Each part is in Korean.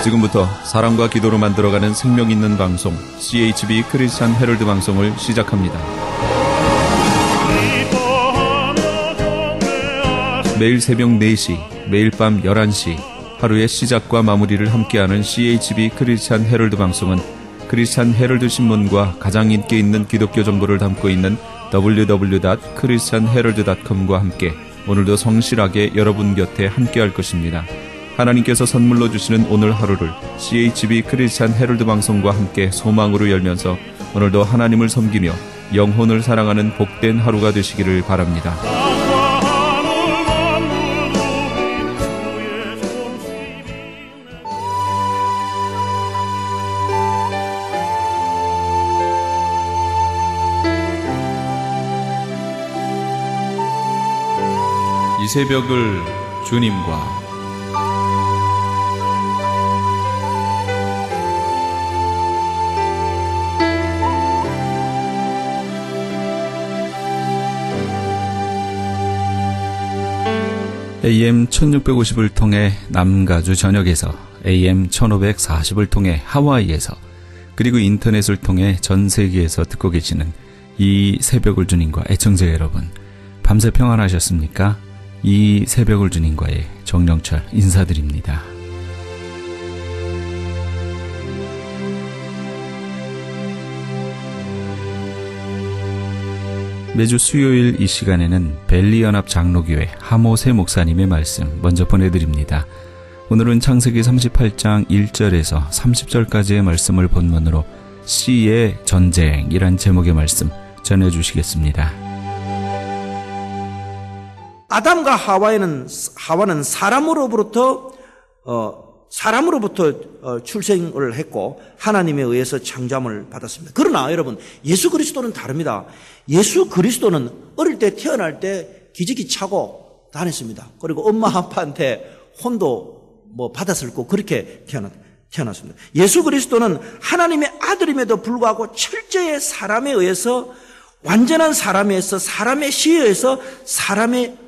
지금부터 사랑과 기도로 만들어가는 생명 있는 방송 CHB 크리스찬 헤럴드 방송을 시작합니다. 매일 새벽 4시, 매일 밤 11시 하루의 시작과 마무리를 함께하는 CHB 크리스찬 헤럴드 방송은 크리스찬 헤럴드 신문과 가장 인기 있는 기독교 정보를 담고 있는 www.christianherald.com과 함께 오늘도 성실하게 여러분 곁에 함께할 것입니다. 하나님께서 선물로 주시는 오늘 하루를 CHB 크리스찬 헤럴드 방송과 함께 소망으로 열면서 오늘도 하나님을 섬기며 영혼을 사랑하는 복된 하루가 되시기를 바랍니다. 이 새벽을 주님과 AM 1650을 통해 남가주 전역에서 AM 1540을 통해 하와이에서 그리고 인터넷을 통해 전 세계에서 듣고 계시는 이 새벽을 주님과 애청자 여러분, 밤새 평안하셨습니까? 이 새벽을 주님과의 정영철 인사드립니다. 매주 수요일 이 시간에는 벨리연합 장로교회 하모세 목사님의 말씀 먼저 보내드립니다. 오늘은 창세기 38장 1절에서 30절까지의 말씀을 본문으로 씨의 전쟁이란 제목의 말씀 전해주시겠습니다. 아담과 하와는 사람으로부터 출생을 했고 하나님에 의해서 창조함을 받았습니다. 그러나 여러분, 예수 그리스도는 다릅니다. 예수 그리스도는 어릴 때 태어날 때 기저귀 차고 다녔습니다. 그리고 엄마 아빠한테 혼도 받았을 거 그렇게 태어났습니다. 예수 그리스도는 하나님의 아들임에도 불구하고 철저히 사람에 의해서, 완전한 사람에 의해서, 사람의 씨에 의해서, 사람의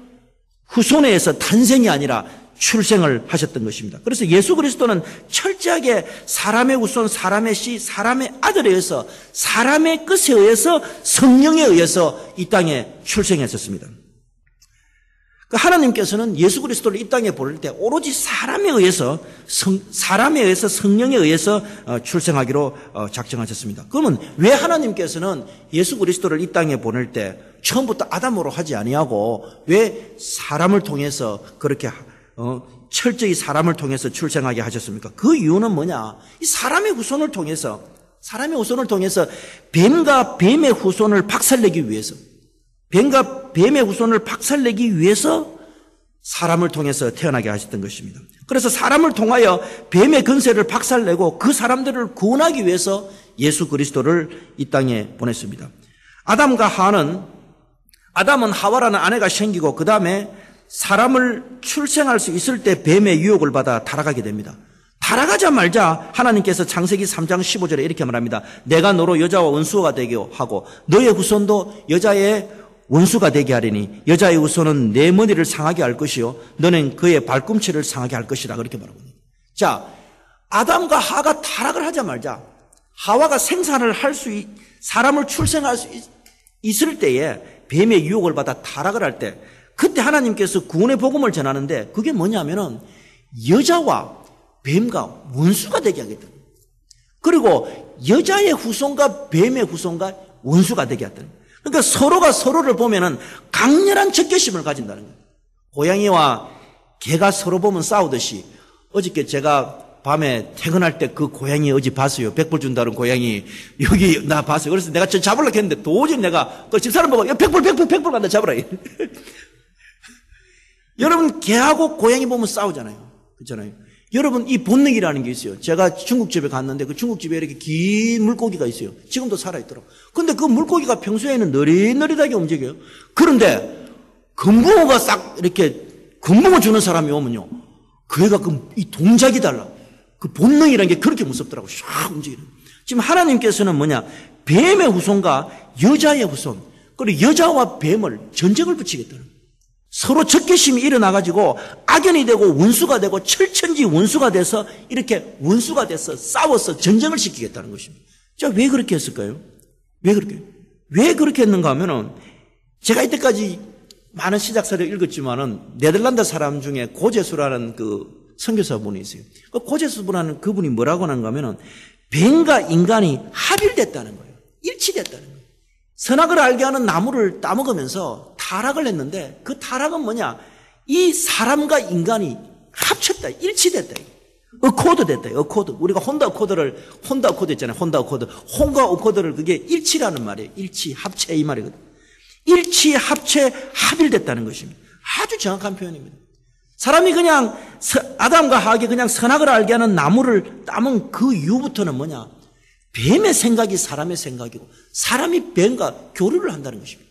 후손에 의해서 탄생이 아니라 출생을 하셨던 것입니다. 그래서 예수 그리스도는 철저하게 사람의 후손, 사람의 씨, 사람의 아들에 의해서, 사람의 뜻에 의해서, 성령에 의해서 이 땅에 출생했었습니다. 하나님께서는 예수 그리스도를 이 땅에 보낼 때 오로지 사람에 의해서 성령에 의해서 출생하기로 작정하셨습니다. 그러면 왜 하나님께서는 예수 그리스도를 이 땅에 보낼 때 처음부터 아담으로 하지 아니하고 왜 사람을 통해서 그렇게 철저히 사람을 통해서 출생하게 하셨습니까? 그 이유는 뭐냐? 이 사람의 후손을 통해서 뱀과 뱀의 후손을 박살내기 위해서, 사람을 통해서 태어나게 하셨던 것입니다. 그래서 사람을 통하여 뱀의 근세를 박살내고 그 사람들을 구원하기 위해서 예수 그리스도를 이 땅에 보냈습니다. 아담은 하와라는 아내가 생기고 그 다음에 사람을 출생할 수 있을 때 뱀의 유혹을 받아 타락하게 됩니다. 타락하자마자 하나님께서 창세기 3장 15절에 이렇게 말합니다. 내가 너로 여자와 원수가 되게 하고 너의 후손도 여자의 원수가 되게 하리니 여자의 후손은 내 머리를 상하게 할 것이요 너는 그의 발꿈치를 상하게 할 것이라, 그렇게 말하고 있습니다. 자, 아담과 하와가 타락을 하자마자 하와가 사람을 출생할 수 있을 때에 뱀의 유혹을 받아 타락을 할 때, 그때 하나님께서 구원의 복음을 전하는데 그게 뭐냐면은 여자와 뱀과 원수가 되게 하겠다. 그리고 여자의 후손과 뱀의 후손과 원수가 되게 하겠다. 그러니까 서로가 서로를 보면은 강렬한 적개심을 가진다는 거예요. 고양이와 개가 서로 보면 싸우듯이, 어저께 제가 밤에 퇴근할 때 그 고양이 어제 봤어요. 100불 준다는 고양이 여기 나 봤어요. 그래서 내가 저 잡으려고 했는데 도저히 내가 그 집사람 보고 100불 간다 잡으라. 여러분, 개하고 고양이 보면 싸우잖아요. 그렇잖아요. 여러분, 이 본능이라는 게 있어요. 제가 중국집에 갔는데 그 중국집에 이렇게 긴 물고기가 있어요. 지금도 살아있더라고요. 근데 그 물고기가 평소에는 느릿느릿하게 움직여요. 그런데 금붕어가 이렇게 금붕어 주는 사람이 오면요, 그 애가 이 동작이 달라. 그 본능이라는 게 그렇게 무섭더라고요. 쫙 움직이는. 지금 하나님께서는 뭐냐? 뱀의 후손과 여자의 후손, 그리고 여자와 뱀을 전쟁을 붙이겠다는. 서로 적개심이 일어나가지고 악연이 되고 원수가 되고 철천지 원수가 돼서 이렇게 원수가 돼서 싸워서 전쟁을 시키겠다는 것입니다. 자, 왜 그렇게 했을까요? 왜 그렇게 했는가 하면은 제가 이때까지 많은 시작서를 읽었지만은 네덜란드 사람 중에 고제수라는 그 선교사분이 있어요. 그 고제수분하는 그분이 뭐라고 하는가 하면은 뱀과 인간이 합일됐다는 거예요. 일치됐다는 거예요. 선악을 알게 하는 나무를 따먹으면서 타락을 했는데 그 타락은 뭐냐? 이 사람과 인간이 합쳤다. 일치됐다. 어코드 됐다. 어코드. 우리가 혼다 어코드 있잖아요. 혼다 어코드를 그게 일치라는 말이에요. 일치, 합체 이 말이거든요. 일치, 합체, 합일됐다는 것입니다. 아주 정확한 표현입니다. 사람이 그냥 아담과 하악이 그냥 선악을 알게 하는 나무를 따먹은 그 이후부터는 뭐냐? 뱀의 생각이 사람의 생각이고 사람이 뱀과 교류를 한다는 것입니다.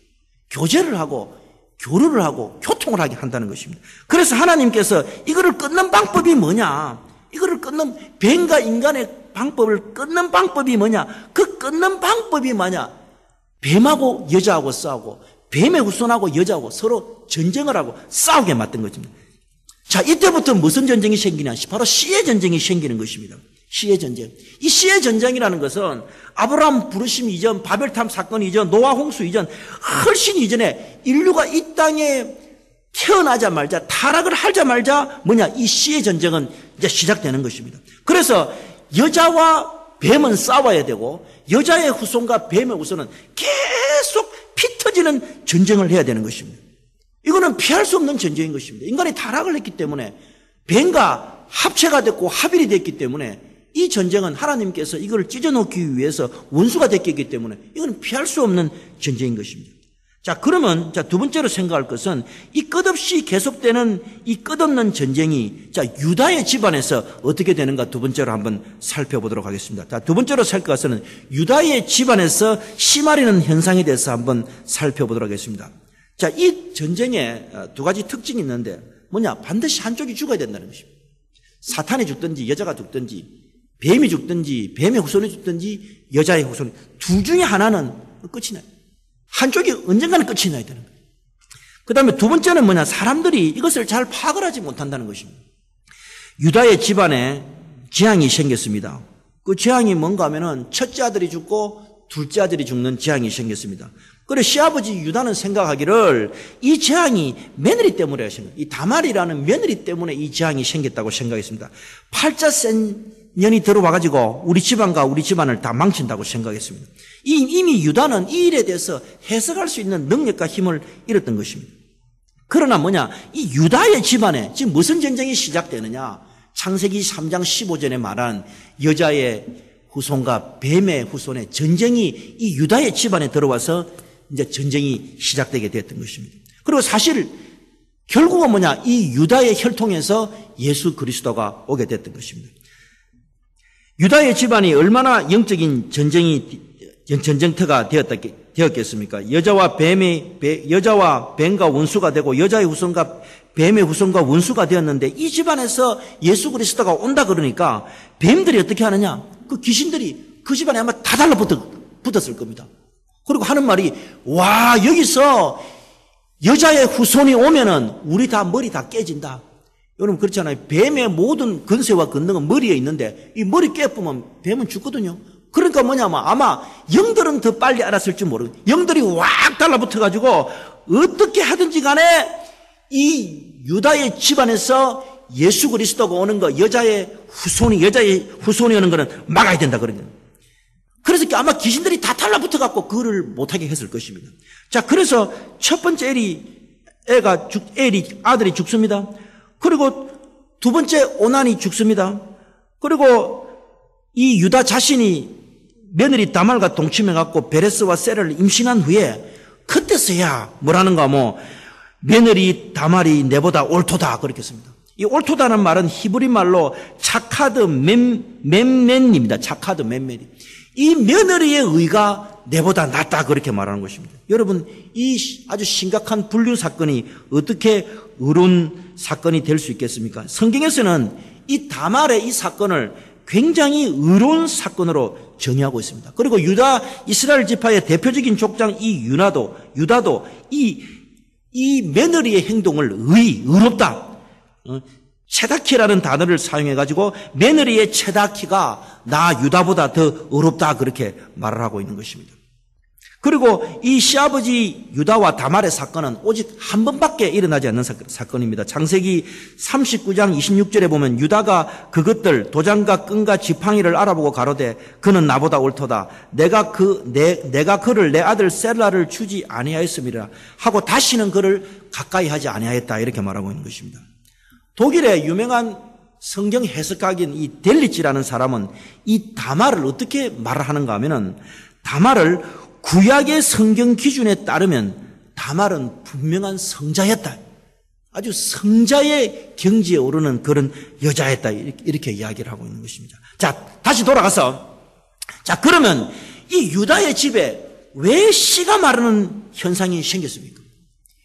교제를 하고 교류를 하고 교통을 하게 한다는 것입니다. 그래서 하나님께서 이거를 끊는 방법이 뭐냐? 이거를 끊는 뱀과 인간의 방법을 끊는 방법이 뭐냐? 그 끊는 방법이 뭐냐? 뱀하고 여자하고 싸우고 뱀의 후손하고 여자하고 서로 전쟁을 하고 싸우게 만든 것입니다. 자, 이때부터 무슨 전쟁이 생기냐? 바로 씨의 전쟁이 생기는 것입니다. 씨의 전쟁. 이 씨의 전쟁이라는 것은 아브라함 부르심 이전, 바벨탑 사건 이전, 노아 홍수 이전, 훨씬 이전에 인류가 이 땅에 태어나자마자 타락을 하자마자 뭐냐? 이 씨의 전쟁은 이제 시작되는 것입니다. 그래서 여자와 뱀은 싸워야 되고 여자의 후손과 뱀의 후손은 계속 피 터지는 전쟁을 해야 되는 것입니다. 이거는 피할 수 없는 전쟁인 것입니다. 인간이 타락을 했기 때문에 뱀과 합체가 됐고 합일이 됐기 때문에 이 전쟁은 하나님께서 이걸 찢어놓기 위해서 원수가 됐기 때문에 이건 피할 수 없는 전쟁인 것입니다. 자, 그러면 두 번째로 생각할 것은 이 끝없이 계속되는 이 끝없는 전쟁이 유다의 집안에서 어떻게 되는가 두 번째로 한번 살펴보도록 하겠습니다. 자, 두 번째로 살펴볼 것은 유다의 집안에서 씨마리는 현상에 대해서 한번 살펴보도록 하겠습니다. 자, 이 전쟁에 두 가지 특징이 있는데 뭐냐? 반드시 한쪽이 죽어야 된다는 것입니다. 사탄이 죽든지 여자가 죽든지 뱀이 죽든지 뱀의 후손이 죽든지 여자의 후손이 둘 중에 하나는 끝이 나요. 한쪽이 언젠가는 끝이 나야 되는 거예요. 그 다음에 두 번째는 뭐냐? 사람들이 이것을 잘 파악을 하지 못한다는 것입니다. 유다의 집안에 재앙이 생겼습니다. 그 재앙이 뭔가 하면은 첫째 아들이 죽고 둘째 아들이 죽는 재앙이 생겼습니다. 그래 시아버지 유다는 생각하기를 이 재앙이 며느리 때문에 생겼다. 이 다말이라는 며느리 때문에 이 재앙이 생겼다고 생각했습니다. 팔자 센 년이 들어와가지고 우리 집안과 우리 집안을 다 망친다고 생각했습니다. 이미 유다는 이 일에 대해서 해석할 수 있는 능력과 힘을 잃었던 것입니다. 그러나 뭐냐? 이 유다의 집안에 지금 무슨 전쟁이 시작되느냐? 창세기 3장 15절에 말한 여자의 후손과 뱀의 후손의 전쟁이 이 유다의 집안에 들어와서 이제 전쟁이 시작되게 됐던 것입니다. 그리고 사실 결국은 뭐냐? 이 유다의 혈통에서 예수 그리스도가 오게 됐던 것입니다. 유다의 집안이 얼마나 영적인 전쟁터가 되었겠습니까? 여자와 뱀과 원수가 되고 여자의 후손과 뱀의 후손과 원수가 되었는데 이 집안에서 예수 그리스도가 온다 그러니까 뱀들이 어떻게 하느냐? 그 귀신들이 그 집안에 아마 다 달라붙었을 겁니다. 그리고 하는 말이 와 여기서 여자의 후손이 오면은 우리 다 머리 다 깨진다. 여러분 그렇잖아요. 뱀의 모든 근세와 권능은 머리에 있는데 이 머리 깨부면 뱀은 죽거든요. 그러니까 뭐냐면 아마 영들은 더 빨리 알았을지 모르고 영들이 확 달라붙어가지고 어떻게 하든지 간에 이 유다의 집안에서 예수 그리스도가 오는 거 여자의 후손이 오는 거는 막아야 된다 그러거든요. 그래서 아마 귀신들이 다 달라붙어갖고 그를 못하게 했을 것입니다. 자, 그래서 첫 번째 아들이 죽습니다. 그리고 두 번째 오난이 죽습니다. 그리고 이 유다 자신이 며느리 다말과 동침해갖고 베레스와 세라를 임신한 후에 그때서야 뭐라는가 며느리 다말이 내보다 옳도다 그렇게 씁니다. 이 옳도다는 말은 히브리 말로 차카드 멤멘입니다. 차카드 멤멘이. 이 며느리의 의가 내보다 낫다 그렇게 말하는 것입니다. 여러분 이 아주 심각한 불륜 사건이 어떻게 의로운 사건이 될 수 있겠습니까? 성경에서는 이 다말의 이 사건을 굉장히 의로운 사건으로 정의하고 있습니다. 그리고 유다 이스라엘 지파의 대표적인 족장 이 유다도 이 이 며느리의 행동을 의롭다. 체다키라는 단어를 사용해가지고 며느리의 체다키가 나 유다보다 더 의롭다 그렇게 말을 하고 있는 것입니다. 그리고 이 시아버지 유다와 다말의 사건은 오직 한 번밖에 일어나지 않는 사건입니다. 창세기 39장 26절에 보면 유다가 그것들 도장과 끈과 지팡이를 알아보고 가로되 그는 나보다 옳도다. 내가 그를 내 아들 셀라를 주지 아니하였음이라 하고 다시는 그를 가까이 하지 아니하였다 이렇게 말하고 있는 것입니다. 독일의 유명한 성경 해석가인 이 델리치라는 사람은 이 다말을 어떻게 말을 하는가 하면은 다말을 구약의 성경 기준에 따르면 다말은 분명한 성자였다. 아주 성자의 경지에 오르는 그런 여자였다. 이렇게 이야기를 하고 있는 것입니다. 자, 다시 돌아가서 자, 그러면 이 유다의 집에 왜 씨가 마르는 현상이 생겼습니까?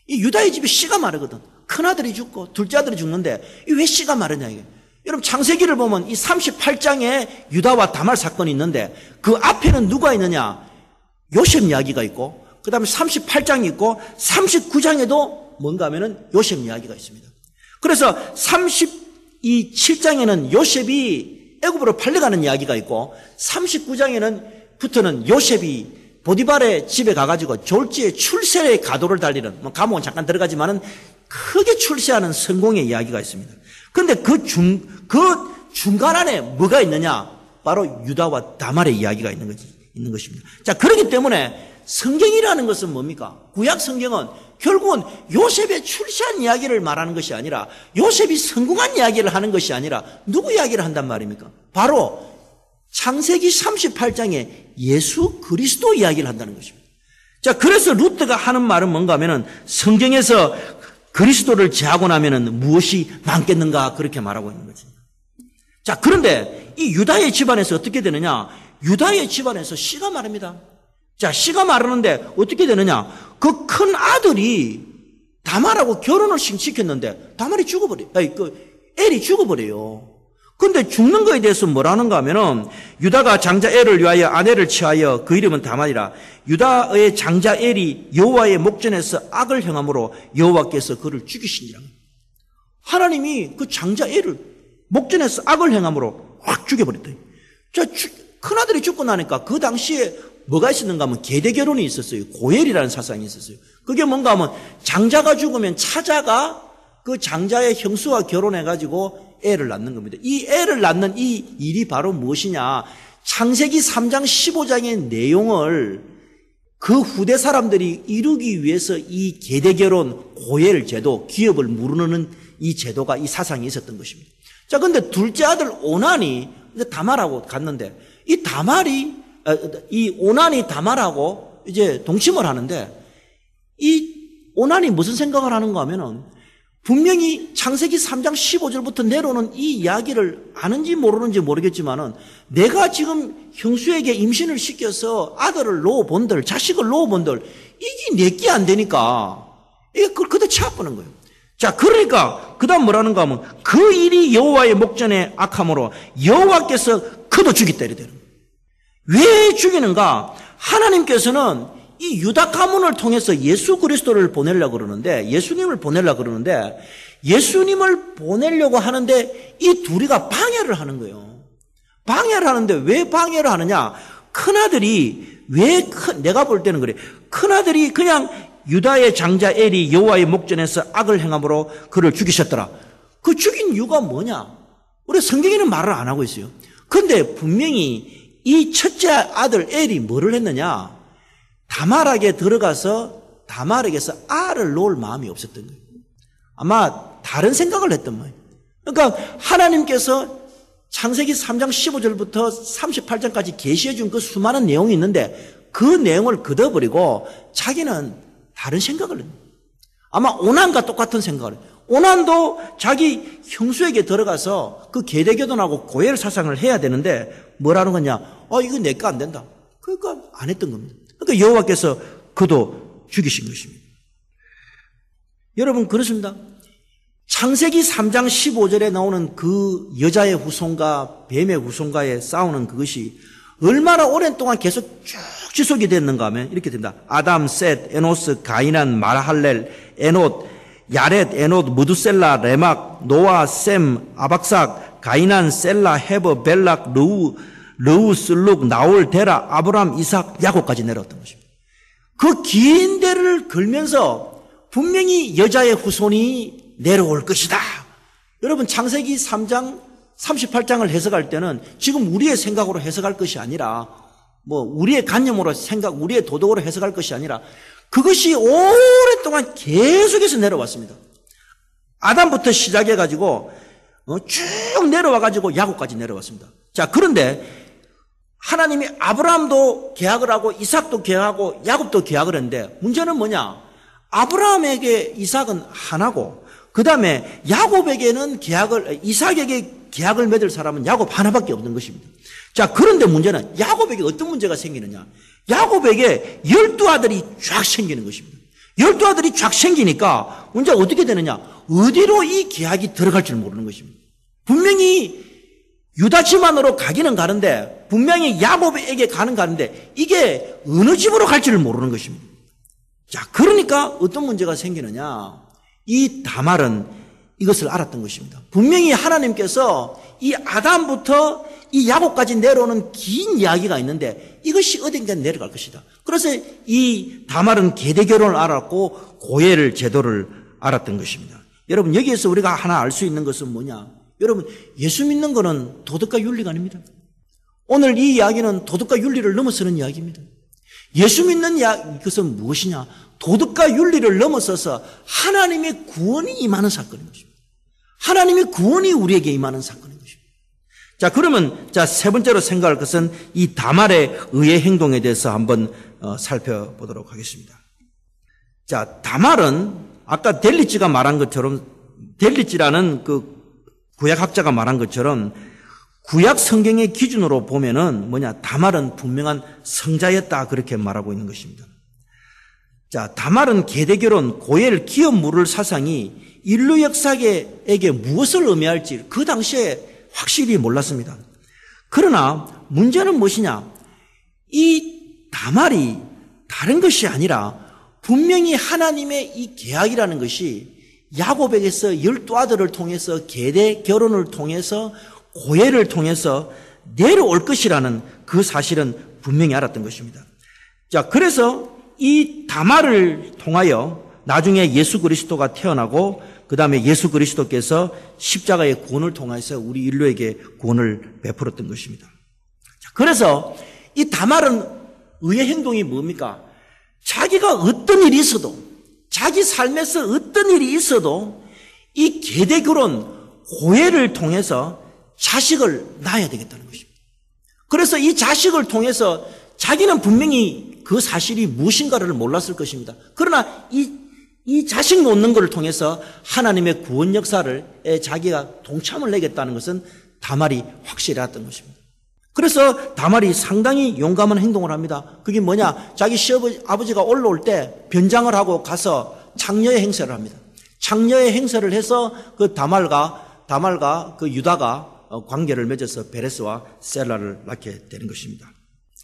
이 유다의 집에 씨가 마르거든. 큰아들이 죽고 둘째 아들이 죽는데 왜 씨가 마르냐 이게. 여러분 창세기를 보면 이 38장에 유다와 다말 사건이 있는데 그 앞에는 누가 있느냐? 요셉 이야기가 있고 그 다음에 38장이 있고 39장에도 뭔가 하면은 요셉 이야기가 있습니다. 그래서 37장에는 요셉이 애굽으로 팔려가는 이야기가 있고 39장에는 요셉이 보디발의 집에 가가지고 졸지에 출세의 가도를 달리는 감옥은 잠깐 들어가지만은 크게 출세하는 성공의 이야기가 있습니다. 그런데 그 중간 안에 뭐가 있느냐? 바로 유다와 다말의 이야기가 있는 것입니다. 자, 그렇기 때문에 성경이라는 것은 뭡니까? 구약 성경은 결국은 요셉의 출세한 이야기를 말하는 것이 아니라 요셉이 성공한 이야기를 하는 것이 아니라 누구 이야기를 한단 말입니까? 바로 창세기 38장에 예수 그리스도 이야기를 한다는 것입니다. 자, 그래서 루트가 하는 말은 뭔가 하면은 성경에서 그리스도를 제하고 나면은 무엇이 남겠는가 그렇게 말하고 있는 거지. 자, 그런데 이 유다의 집안에서 어떻게 되느냐? 유다의 집안에서 씨가 마릅니다. 자, 씨가 마르는데 어떻게 되느냐? 그 큰 아들이 다말하고 결혼을 시켰는데 다말이 죽어버려요. 엘이 죽어버려요. 근데 죽는 거에 대해서 뭐라는가 하면은 유다가 장자 엘을 위하여 아내를 취하여 그 이름은 다말이라. 유다의 장자 엘이 여호와의 목전에서 악을 행함으로 여호와께서 그를 죽이시니라. 하나님이 그 장자 엘을 목전에서 악을 행함으로 확 죽여버렸다. 자, 큰아들이 죽고 나니까 그 당시에 뭐가 있었는가 하면 계대 결혼이 있었어요. 고엘이라는 사상이 있었어요. 그게 뭔가 하면 장자가 죽으면 차자가 그 장자의 형수와 결혼해가지고 애를 낳는 겁니다. 이 애를 낳는 이 일이 바로 무엇이냐? 창세기 3장 15장의 내용을 그 후대 사람들이 이루기 위해서 이 계대 결혼, 고엘 제도, 기업을 무르는 이 제도가 이 사상이 있었던 것입니다. 자, 근데 둘째 아들 오난이 이제 다말하고 갔는데 이 오난이 다말하고 이제 동침을 하는데 이 오난이 무슨 생각을 하는가 하면은 분명히 창세기 3장 15절부터 내려오는 이 이야기를 아는지 모르는지 모르겠지만은 내가 지금 형수에게 임신을 시켜서 아들을 놓아본들, 자식을 놓아본들 이게 내게 안 되니까 이게 그때 치아보는 거예요. 자, 그러니까 그 다음 뭐라는가 하면 그 일이 여호와의 목전에 악함으로 여호와께서 그도 죽이다 이래 되는 거예요. 왜 죽이는가? 하나님께서는 이 유다 가문을 통해서 예수 그리스도를 보내려고 그러는데 예수님을 보내려고 그러는데 예수님을 보내려고 하는데 이 둘이가 방해를 하는 거예요. 방해를 하는데 왜 방해를 하느냐? 큰아들이 내가 볼 때는 그래. 큰아들이 그냥 유다의 장자 엘이 여호와의 목전에서 악을 행함으로 그를 죽이셨더라. 그 죽인 이유가 뭐냐? 우리 성경에는 말을 안 하고 있어요. 그런데 분명히 이 첫째 아들 엘이 뭐를 했느냐? 다말에게 들어가서 다말에게서 알을 놓을 마음이 없었던 거예요. 아마 다른 생각을 했던 거예요. 그러니까 하나님께서 창세기 3장 15절부터 38장까지 계시해 준 그 수많은 내용이 있는데 그 내용을 걷어버리고 자기는 다른 생각을 했어요. 아마 오난과 똑같은 생각을 해요. 오난도 자기 형수에게 들어가서 그 계대교돈하고 고엘 사상을 해야 되는데 뭐라는 거냐? 이거 내 거 안 된다. 그러니까 안 했던 겁니다. 그러니까 여호와께서 그도 죽이신 것입니다. 여러분 그렇습니다. 창세기 3장 15절에 나오는 그 여자의 후손과 뱀의 후손과의 싸우는 그것이 얼마나 오랜 동안 계속 쭉 지속이 됐는가 하면 이렇게 됩니다. 아담, 셋, 에노스, 가이난, 마할렐, 에노, 야렛, 에노, 무두셀라, 레막, 노아, 셈, 아박삭, 가이난, 셀라, 헤버, 벨락, 르우, 슬룩, 나올, 데라, 아브람, 이삭, 야곱까지 내려왔던 것입니다. 그 긴 데를 걸면서 분명히 여자의 후손이 내려올 것이다. 여러분 창세기 3장 38장을 해석할 때는 지금 우리의 생각으로 해석할 것이 아니라 우리의 관념으로 우리의 도덕으로 해석할 것이 아니라 그것이 오랫동안 계속해서 내려왔습니다. 아담부터 시작해가지고 쭉 내려와가지고 야곱까지 내려왔습니다. 자, 그런데 하나님이 아브라함도 계약을 하고 이삭도 계약하고 야곱도 계약을 했는데 문제는 뭐냐? 아브라함에게 이삭은 하나고 그 다음에 야곱에게는 이삭에게 계약을 맺을 사람은 야곱 하나밖에 없는 것입니다. 자, 그런데 문제는 야곱에게 어떤 문제가 생기느냐? 야곱에게 12아들이 쫙 생기는 것입니다. 12아들이 쫙 생기니까 문제가 어떻게 되느냐? 어디로 이 계약이 들어갈 줄 모르는 것입니다. 분명히 유다 집안으로 가기는 가는데 분명히 야곱에게 가는데 이게 어느 집으로 갈지를 모르는 것입니다. 자, 그러니까 어떤 문제가 생기느냐? 이 다말은 이것을 알았던 것입니다. 분명히 하나님께서 이 아담부터 이 야곱까지 내려오는 긴 이야기가 있는데 이것이 어딘가 내려갈 것이다. 그래서 이 다말은 계대 결혼을 알았고 고해를 제도를 알았던 것입니다. 여러분 여기에서 우리가 하나 알 수 있는 것은 뭐냐? 여러분 예수 믿는 것은 도덕과 윤리가 아닙니다. 오늘 이 이야기는 도덕과 윤리를 넘어서는 이야기입니다. 예수 믿는 것은 무엇이냐? 도덕과 윤리를 넘어서서 하나님의 구원이 임하는 사건인 것입니다. 하나님의 구원이 우리에게 임하는 사건인 것입니다. 자, 그러면 세 번째로 생각할 것은 이 다말의 의의 행동에 대해서 한번 살펴보도록 하겠습니다. 자, 다말은 아까 델리지가 말한 것처럼 델리지라는 그 구약학자가 말한 것처럼 구약 성경의 기준으로 보면은 다말은 분명한 성자였다 그렇게 말하고 있는 것입니다. 자, 다말은 계대결혼, 고엘, 기업 물을 사상이 인류 역사에게 무엇을 의미할지 그 당시에 확실히 몰랐습니다. 그러나 문제는 무엇이냐? 이 다말이 다른 것이 아니라 분명히 하나님의 이 계약이라는 것이 야곱에게서 12아들을 통해서 계대 결혼을 통해서 고해를 통해서 내려올 것이라는 그 사실은 분명히 알았던 것입니다. 자, 그래서 이 다말을 통하여 나중에 예수 그리스도가 태어나고 그 다음에 예수 그리스도께서 십자가의 구원을 통해서 우리 인류에게 구원을 베풀었던 것입니다. 자, 그래서 이 다말은 의의 행동이 뭡니까? 자기가 어떤 일이 있어도 자기 삶에서 어떤 일이 있어도 이 계대 결혼 고해를 통해서 자식을 낳아야 되겠다는 것입니다. 그래서 이 자식을 통해서 자기는 분명히 그 사실이 무엇인가를 몰랐을 것입니다. 그러나 이 자식 놓는 것을 통해서 하나님의 구원 역사를 자기가 동참을 내겠다는 것은 다말이 확실히 알았던 것입니다. 그래서 다말이 상당히 용감한 행동을 합니다. 그게 뭐냐? 자기 아버지가 올라올 때 변장을 하고 가서 창녀의 행세를 합니다. 창녀의 행세를 해서 그 다말과 그 유다가 관계를 맺어서 베레스와 셀라를 낳게 되는 것입니다.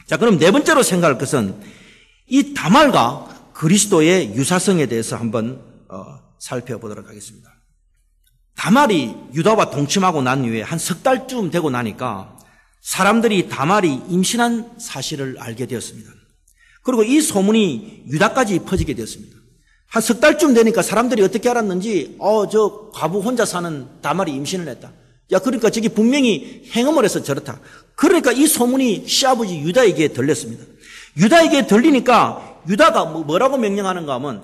자, 그럼 네 번째로 생각할 것은 이 다말과 그리스도의 유사성에 대해서 한번 살펴보도록 하겠습니다. 다말이 유다와 동침하고 난 이후에 한 석 달쯤 되고 나니까 사람들이 다말이 임신한 사실을 알게 되었습니다. 그리고 이 소문이 유다까지 퍼지게 되었습니다. 한 석 달쯤 되니까 사람들이 어떻게 알았는지 저 과부 혼자 사는 다말이 임신을 했다. 야, 그러니까 저기 분명히 행음을 해서 저렇다. 그러니까 이 소문이 시아버지 유다에게 들렸습니다. 유다에게 들리니까 유다가 뭐라고 명령하는가 하면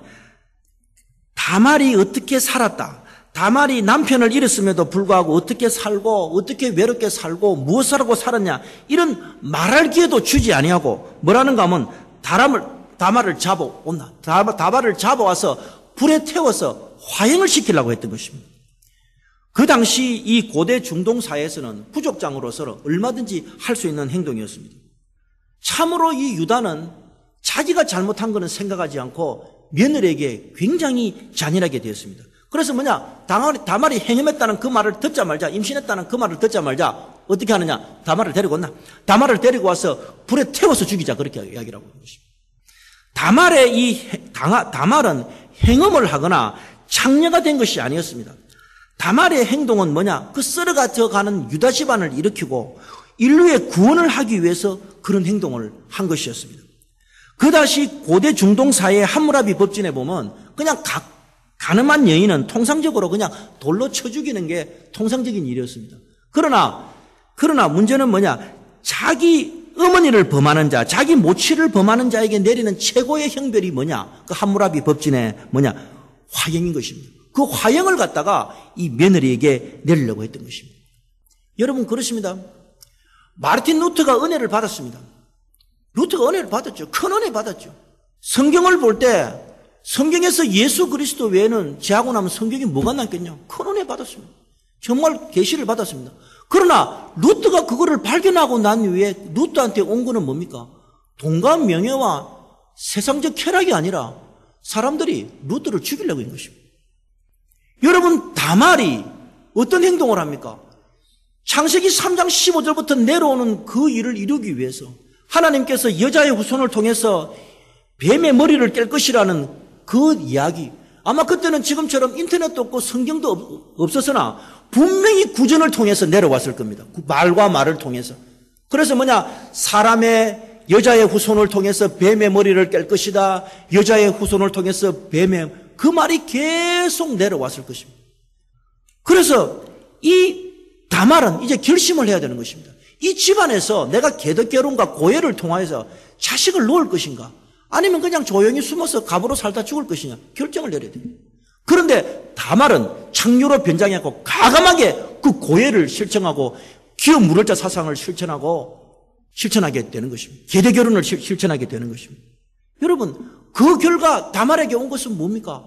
다말이 어떻게 살았다. 다말이 남편을 잃었음에도 불구하고 어떻게 살고 어떻게 외롭게 살고 무엇을 하고 살았냐 이런 말할 기회도 주지 아니하고 뭐라는가 하면 다말을 잡아온다. 다말을 잡아와서 불에 태워서 화형을 시키려고 했던 것입니다. 그 당시 이 고대 중동 사회에서는 부족장으로서 얼마든지 할 수 있는 행동이었습니다. 참으로 이 유다는 자기가 잘못한 것은 생각하지 않고 며느리에게 굉장히 잔인하게 되었습니다. 그래서 다말이 행음했다는 그 말을 듣자마자 임신했다는 그 말을 듣자마자 어떻게 하느냐? 다말을 데리고 온나? 다말을 데리고 와서 불에 태워서 죽이자. 그렇게 이야기를 하고 있는 것입니다. 다말은 행음을 하거나 창녀가 된 것이 아니었습니다. 다말의 행동은 뭐냐? 그 썰어가져 가는 유다 집안을 일으키고 인류의 구원을 하기 위해서 그런 행동을 한 것이었습니다. 그다시 고대 중동 사회의 함무라비 법진에 보면 그냥 가늠한 여인은 통상적으로 그냥 돌로 쳐 죽이는 게 통상적인 일이었습니다. 그러나 문제는 뭐냐? 자기 어머니를 범하는 자, 자기 모치를 범하는 자에게 내리는 최고의 형벌이 뭐냐? 그 함무라비 법진에 뭐냐? 화형인 것입니다. 그 화형을 갖다가 이 며느리에게 내리려고 했던 것입니다. 여러분 그렇습니다. 마르틴 루터가 은혜를 받았습니다. 루터가 은혜를 받았죠. 큰 은혜 받았죠. 성경을 볼 때 성경에서 예수 그리스도 외에는 제하고 나면 성경이 뭐가 남겠냐? 큰 은혜 받았습니다. 정말 계시를 받았습니다. 그러나 루터가 그거를 발견하고 난 후에 루터한테 온 거는 뭡니까? 돈과 명예와 세상적 쾌락이 아니라 사람들이 루터를 죽이려고 한 것입니다. 여러분 다말이 어떤 행동을 합니까? 창세기 3장 15절부터 내려오는 그 일을 이루기 위해서 하나님께서 여자의 후손을 통해서 뱀의 머리를 깰 것이라는 그 이야기, 아마 그때는 지금처럼 인터넷도 없고 성경도 없었으나 분명히 구전을 통해서 내려왔을 겁니다. 말과 말을 통해서. 그래서 뭐냐? 사람의 여자의 후손을 통해서 뱀의 머리를 깰 것이다. 여자의 후손을 통해서 그 말이 계속 내려왔을 것입니다. 그래서 이 다말은 이제 결심을 해야 되는 것입니다. 이 집안에서 내가 계덕결혼과 고해를 통하여서 자식을 놓을 것인가? 아니면 그냥 조용히 숨어서 갑으로 살다 죽을 것이냐? 결정을 내려야 됩니다. 그런데 다말은 창녀로 변장해갖고 과감하게 그 고해를 실천하고 기업 물을 자 사상을 실천하게 되는 것입니다. 계대결혼을 실천하게 되는 것입니다. 여러분 그 결과 다말에게 온 것은 뭡니까?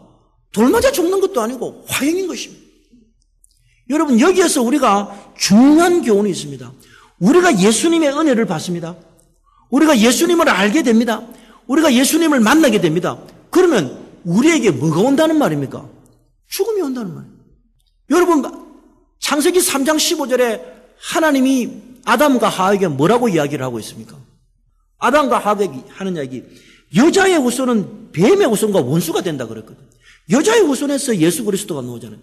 돌 맞아 죽는 것도 아니고 화형인 것입니다. 여러분 여기에서 우리가 중요한 교훈이 있습니다. 우리가 예수님의 은혜를 받습니다. 우리가 예수님을 알게 됩니다. 우리가 예수님을 만나게 됩니다. 그러면 우리에게 뭐가 온다는 말입니까? 죽음이 온다는 말이에요. 여러분 창세기 3장 15절에 하나님이 아담과 하와에게 뭐라고 이야기를 하고 있습니까? 아담과 하와에게 하는 이야기, 여자의 후손은 뱀의 후손과 원수가 된다 그랬거든요. 여자의 후손에서 예수 그리스도가 나오잖아요.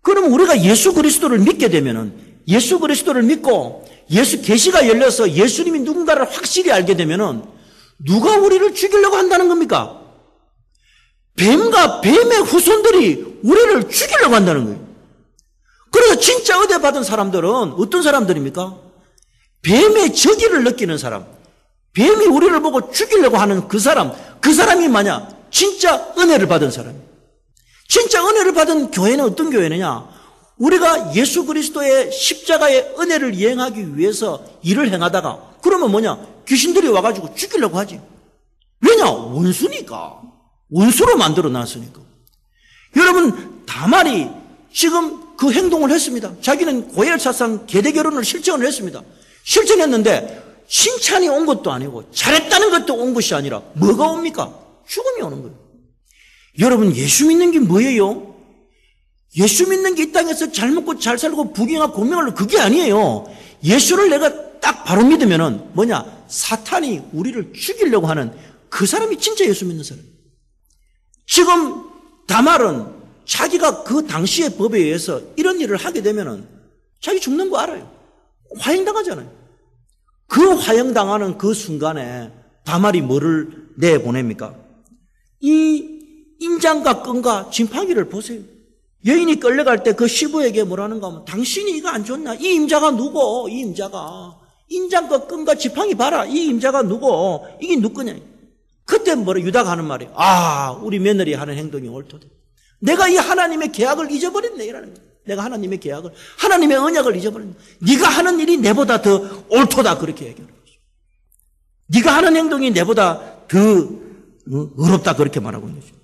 그러면 우리가 예수 그리스도를 믿게 되면은, 예수 그리스도를 믿고 예수 계시가 열려서 예수님이 누군가를 확실히 알게 되면은 누가 우리를 죽이려고 한다는 겁니까? 뱀과 뱀의 후손들이 우리를 죽이려고 한다는 거예요. 그래서 진짜 은혜 받은 사람들은 어떤 사람들입니까? 뱀의 적의를 느끼는 사람, 뱀이 우리를 보고 죽이려고 하는 그 사람이 뭐냐? 진짜 은혜를 받은 사람. 진짜 은혜를 받은 교회는 어떤 교회느냐? 우리가 예수 그리스도의 십자가의 은혜를 이행하기 위해서 일을 행하다가 그러면 뭐냐? 귀신들이 와가지고 죽이려고 하지. 왜냐? 원수니까. 원수로 만들어 놨으니까. 여러분 다말이 지금 그 행동을 했습니다. 자기는 고혈사상 계대결혼을 실천을 했습니다. 실천했는데 칭찬이 온 것도 아니고 잘했다는 것도 온 것이 아니라 뭐가 옵니까? 죽음이 오는 거예요. 여러분 예수 믿는 게 뭐예요? 예수 믿는 게 이 땅에서 잘 먹고 잘 살고 부귀하고 공명을, 그게 아니에요. 예수를 내가 딱 바로 믿으면은 뭐냐? 사탄이 우리를 죽이려고 하는 그 사람이 진짜 예수 믿는 사람. 지금 다말은 자기가 그 당시의 법에 의해서 이런 일을 하게 되면은 자기 죽는 거 알아요. 화형당하잖아요. 그 화형당하는 그 순간에 다말이 뭐를 내보냅니까? 이 인장과 끈과 지팡이를 보세요. 여인이 끌려갈 때 그 시부에게 뭐라는가 하면, 당신이 이거 안 줬나? 이 임자가 누구? 이 임자가. 인장과 끈과 지팡이 봐라. 이 임자가 누구? 이게 누구냐? 그때 뭐라 유다가 하는 말이에요. 아, 우리 며느리 하는 행동이 옳도다. 내가 이 하나님의 계약을 잊어버렸네, 이라는 거예요. 내가 하나님의 계약을, 하나님의 언약을 잊어버렸네. 네가 하는 일이 내보다 더 옳도다, 그렇게 얘기하는 거죠. 네가 하는 행동이 내보다 더 의롭다, 그렇게 말하고 있는 거죠.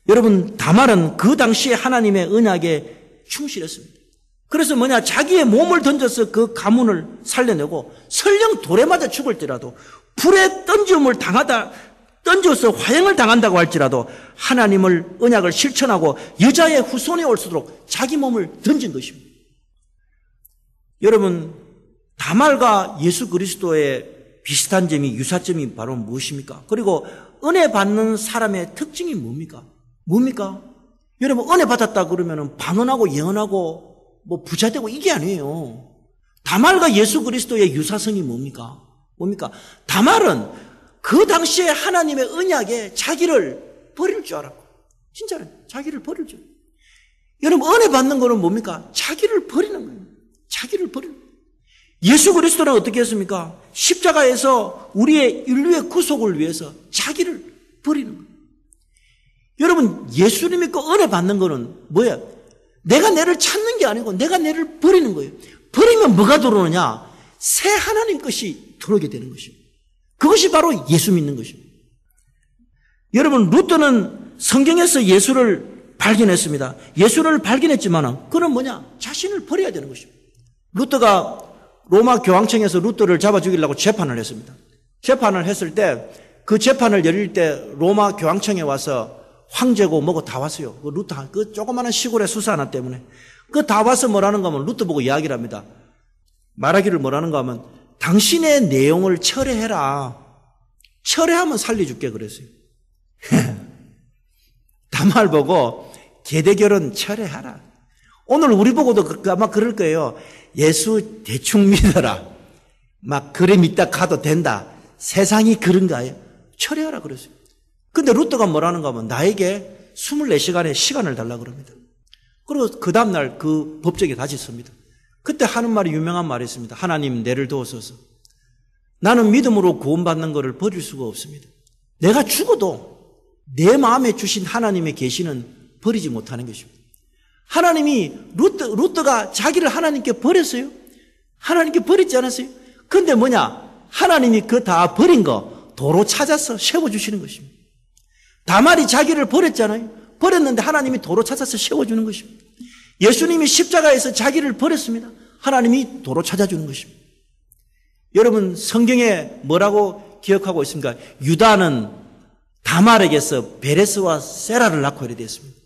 여러분 다말은 그 당시에 하나님의 언약에 충실했습니다. 그래서 뭐냐? 자기의 몸을 던져서 그 가문을 살려내고 설령 돌에 맞아 죽을지라도, 불에 던져서 화형을 당한다고 할지라도 하나님을 언약을 실천하고 여자의 후손이 올수록 자기 몸을 던진 것입니다. 여러분 다말과 예수 그리스도의 비슷한 점이, 유사점이 바로 무엇입니까? 그리고 은혜 받는 사람의 특징이 뭡니까? 여러분, 은혜 받았다 그러면 방언하고 예언하고 뭐 부자되고 이게 아니에요. 다말과 예수 그리스도의 유사성이 뭡니까? 다말은 그 당시에 하나님의 언약에 자기를 버릴 줄 알았고, 진짜로 자기를 버릴 줄. 여러분, 은혜 받는 거는 뭡니까? 자기를 버리는 거예요. 예수 그리스도는 어떻게 했습니까? 십자가에서 우리의 인류의 구속을 위해서 자기를 버리는 거예요. 여러분, 예수님이 그 은혜 받는 거는 뭐야? 내가 내를 찾는 게 아니고 내가 내를 버리는 거예요. 버리면 뭐가 들어오느냐? 새 하나님 것이 들어오게 되는 것입니다. 그것이 바로 예수 믿는 것입니다. 여러분, 루터는 성경에서 예수를 발견했습니다. 예수를 발견했지만 그는 뭐냐? 자신을 버려야 되는 것입니다. 루터가 로마 교황청에서 루터를 잡아 죽이려고 재판을 했습니다. 재판을 했을 때 그 재판을 열릴 때 로마 교황청에 와서 황제고 뭐고 다 왔어요. 그 루터, 그 조그마한 시골의 수사 하나 때문에. 그 다 와서 뭐라는가 하면 루터 보고 이야기를 합니다. 말하기를 뭐라는가 하면 당신의 내용을 철회해라. 철회하면 살려줄게 그랬어요. 다말 보고 계대결은 철회하라. 오늘 우리 보고도 아마 그럴 거예요. 예수 대충 믿어라. 막 그래 믿다 가도 된다. 세상이 그런가요? 철회하라 그랬어요. 근데 루터가 뭐라는가 하면 나에게 24시간의 시간을 달라 그럽니다. 그리고 그 다음날 그 법정에 다시 섭니다. 그때 하는 말이 유명한 말이 있습니다. 하나님 내를 도우소서. 나는 믿음으로 구원받는 것을 버릴 수가 없습니다. 내가 죽어도 내 마음에 주신 하나님의 계시는 버리지 못하는 것입니다. 하나님이 루터가 자기를 하나님께 버렸어요? 하나님께 버리지 않았어요? 근데 뭐냐? 하나님이 그 다 버린 거 도로 찾아서 세워주시는 것입니다. 다말이 자기를 버렸잖아요. 버렸는데 하나님이 도로 찾아서 세워주는 것입니다. 예수님이 십자가에서 자기를 버렸습니다. 하나님이 도로 찾아주는 것입니다. 여러분, 성경에 뭐라고 기억하고 있습니까? 유다는 다말에게서 베레스와 세라를 낳고 이래 됐습니다.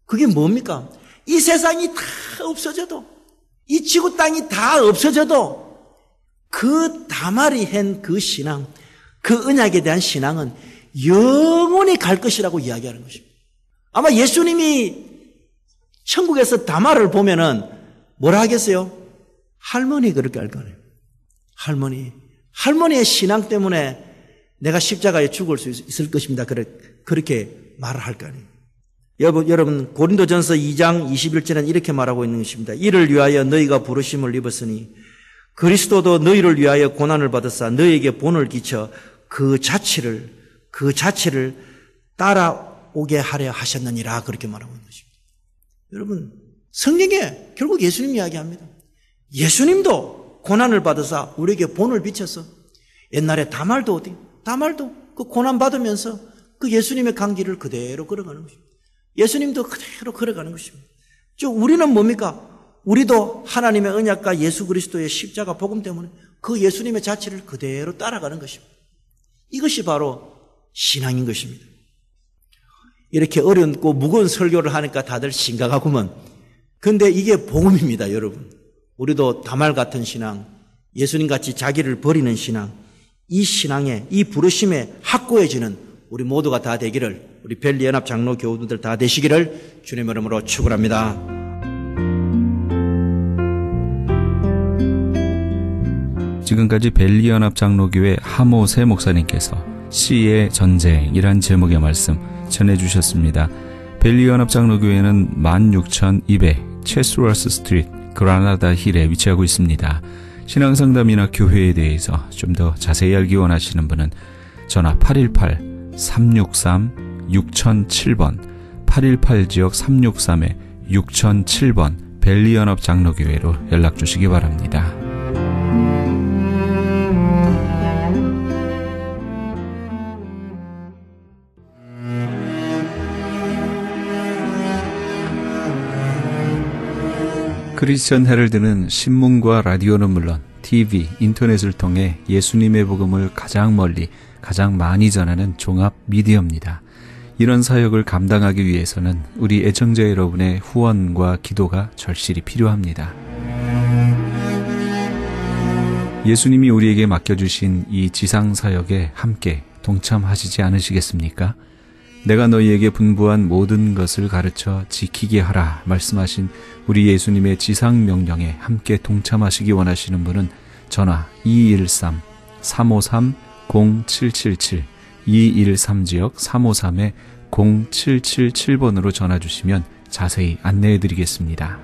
그게 뭡니까? 이 세상이 다 없어져도, 이 지구 땅이 다 없어져도 그 다말이 한 그 신앙, 그 언약에 대한 신앙은 영원히 갈 것이라고 이야기하는 것입니다. 아마 예수님이 천국에서 다말을 보면은 뭐라 하겠어요? 할머니 그렇게 할 거예요. 할머니의 신앙 때문에 내가 십자가에 죽을 수 있을 것입니다. 그렇게 말을 할 거 아니에요. 여러분 고린도전서 2장 21절은 이렇게 말하고 있는 것입니다. 이를 위하여 너희가 부르심을 입었으니 그리스도도 너희를 위하여 고난을 받으사 너희에게 본을 끼쳐 그 자체를 따라오게 하려 하셨느니라 그렇게 말하고 있는 것입니다. 여러분, 성경에 결국 예수님 이야기합니다. 예수님도 고난을 받으사 우리에게 본을 비춰서 옛날에 다말도 그 고난 받으면서 그 예수님의 강길을 그대로 걸어가는 것입니다. 예수님도 그대로 걸어가는 것입니다. 즉 우리는 뭡니까? 우리도 하나님의 언약과 예수 그리스도의 십자가 복음 때문에 그 예수님의 자체를 그대로 따라가는 것입니다. 이것이 바로 신앙인 것입니다. 이렇게 어렵고 무거운 설교를 하니까 다들 심각하구먼. 근데 이게 복음입니다, 여러분. 우리도 다말 같은 신앙, 예수님같이 자기를 버리는 신앙, 이 신앙에, 이 부르심에 확고해지는 우리 모두가 다 되기를, 우리 벨리연합 장로 교우들 다 되시기를 주님의 이름으로 축원합니다. 지금까지 벨리연합 장로교회 하모세 목사님께서 씨의 전쟁이란 제목의 말씀 전해주셨습니다. 벨리연합 장로교회는 16,200 체스워스 스트리트 그라나다 힐에 위치하고 있습니다. 신앙상담이나 교회에 대해서 좀 더 자세히 알기 원하시는 분은 전화 818-363-6007번 818지역 363-6007번 벨리연합 장로교회로 연락 주시기 바랍니다. 크리스천 헤럴드는 신문과 라디오는 물론 TV, 인터넷을 통해 예수님의 복음을 가장 멀리, 가장 많이 전하는 종합 미디어입니다. 이런 사역을 감당하기 위해서는 우리 애청자 여러분의 후원과 기도가 절실히 필요합니다. 예수님이 우리에게 맡겨주신 이 지상사역에 함께 동참하시지 않으시겠습니까? 내가 너희에게 분부한 모든 것을 가르쳐 지키게 하라 말씀하신 우리 예수님의 지상명령에 함께 동참하시기 원하시는 분은 전화 213-353-0777 213지역 353-0777번으로 전화 주시면 자세히 안내해 드리겠습니다.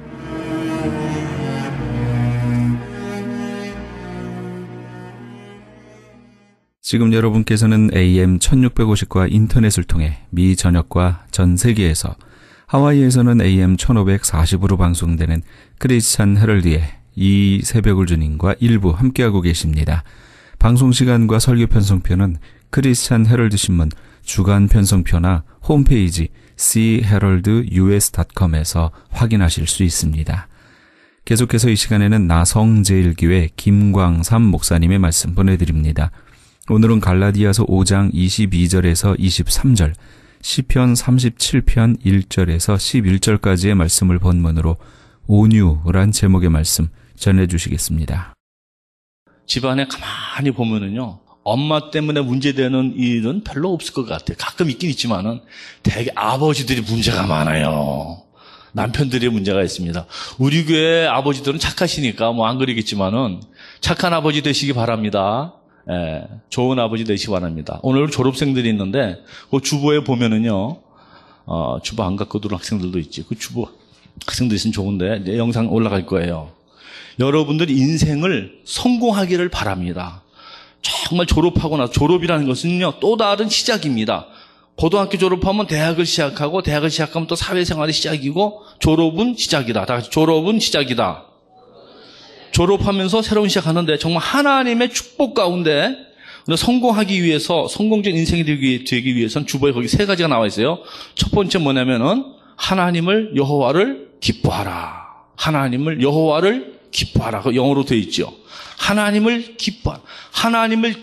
지금 여러분께서는 AM 1650과 인터넷을 통해 미 전역과 전 세계에서, 하와이에서는 AM 1540으로 방송되는 크리스찬 헤럴드의 이 새벽을 주님과 일부 함께하고 계십니다. 방송시간과 설교 편성표는 크리스찬 헤럴드 신문 주간 편성표나 홈페이지 charaldus.com에서 확인하실 수 있습니다. 계속해서 이 시간에는 나성제일교회 김광삼 목사님의 말씀 보내드립니다. 오늘은 갈라디아서 5장 22절에서 23절, 시편 37편 1절에서 11절까지의 말씀을 본문으로 온유란 제목의 말씀 전해주시겠습니다. 집안에 가만히 보면은요, 엄마 때문에 문제되는 일은 별로 없을 것 같아요. 가끔 있긴 있지만은 대개 아버지들이 문제가 많아요. 남편들이 문제가 있습니다. 우리 교회 아버지들은 착하시니까 뭐 안 그러겠지만은 착한 아버지 되시기 바랍니다. 예, 좋은 아버지 되시기 바랍니다. 오늘 졸업생들이 있는데 그 주보에 보면은요, 주보 안 갖고 들어온 학생들도 있지. 그 주보 학생들 있으면 좋은데 이제 영상 올라갈 거예요. 여러분들 인생을 성공하기를 바랍니다. 정말 졸업하고 나서, 졸업이라는 것은요 또 다른 시작입니다. 고등학교 졸업하면 대학을 시작하고, 대학을 시작하면 또 사회생활이 시작이고, 졸업은 시작이다. 다 같이 졸업은 시작이다. 졸업하면서 새로운 시작하는데 정말 하나님의 축복 가운데 성공하기 위해서, 성공적인 인생이 되기 위해서는 주보에 거기 세 가지가 나와 있어요. 첫 번째 뭐냐면은 하나님을, 여호와를 기뻐하라. 하나님을, 여호와를 기뻐하라. 그 영어로 되어 있죠. 하나님을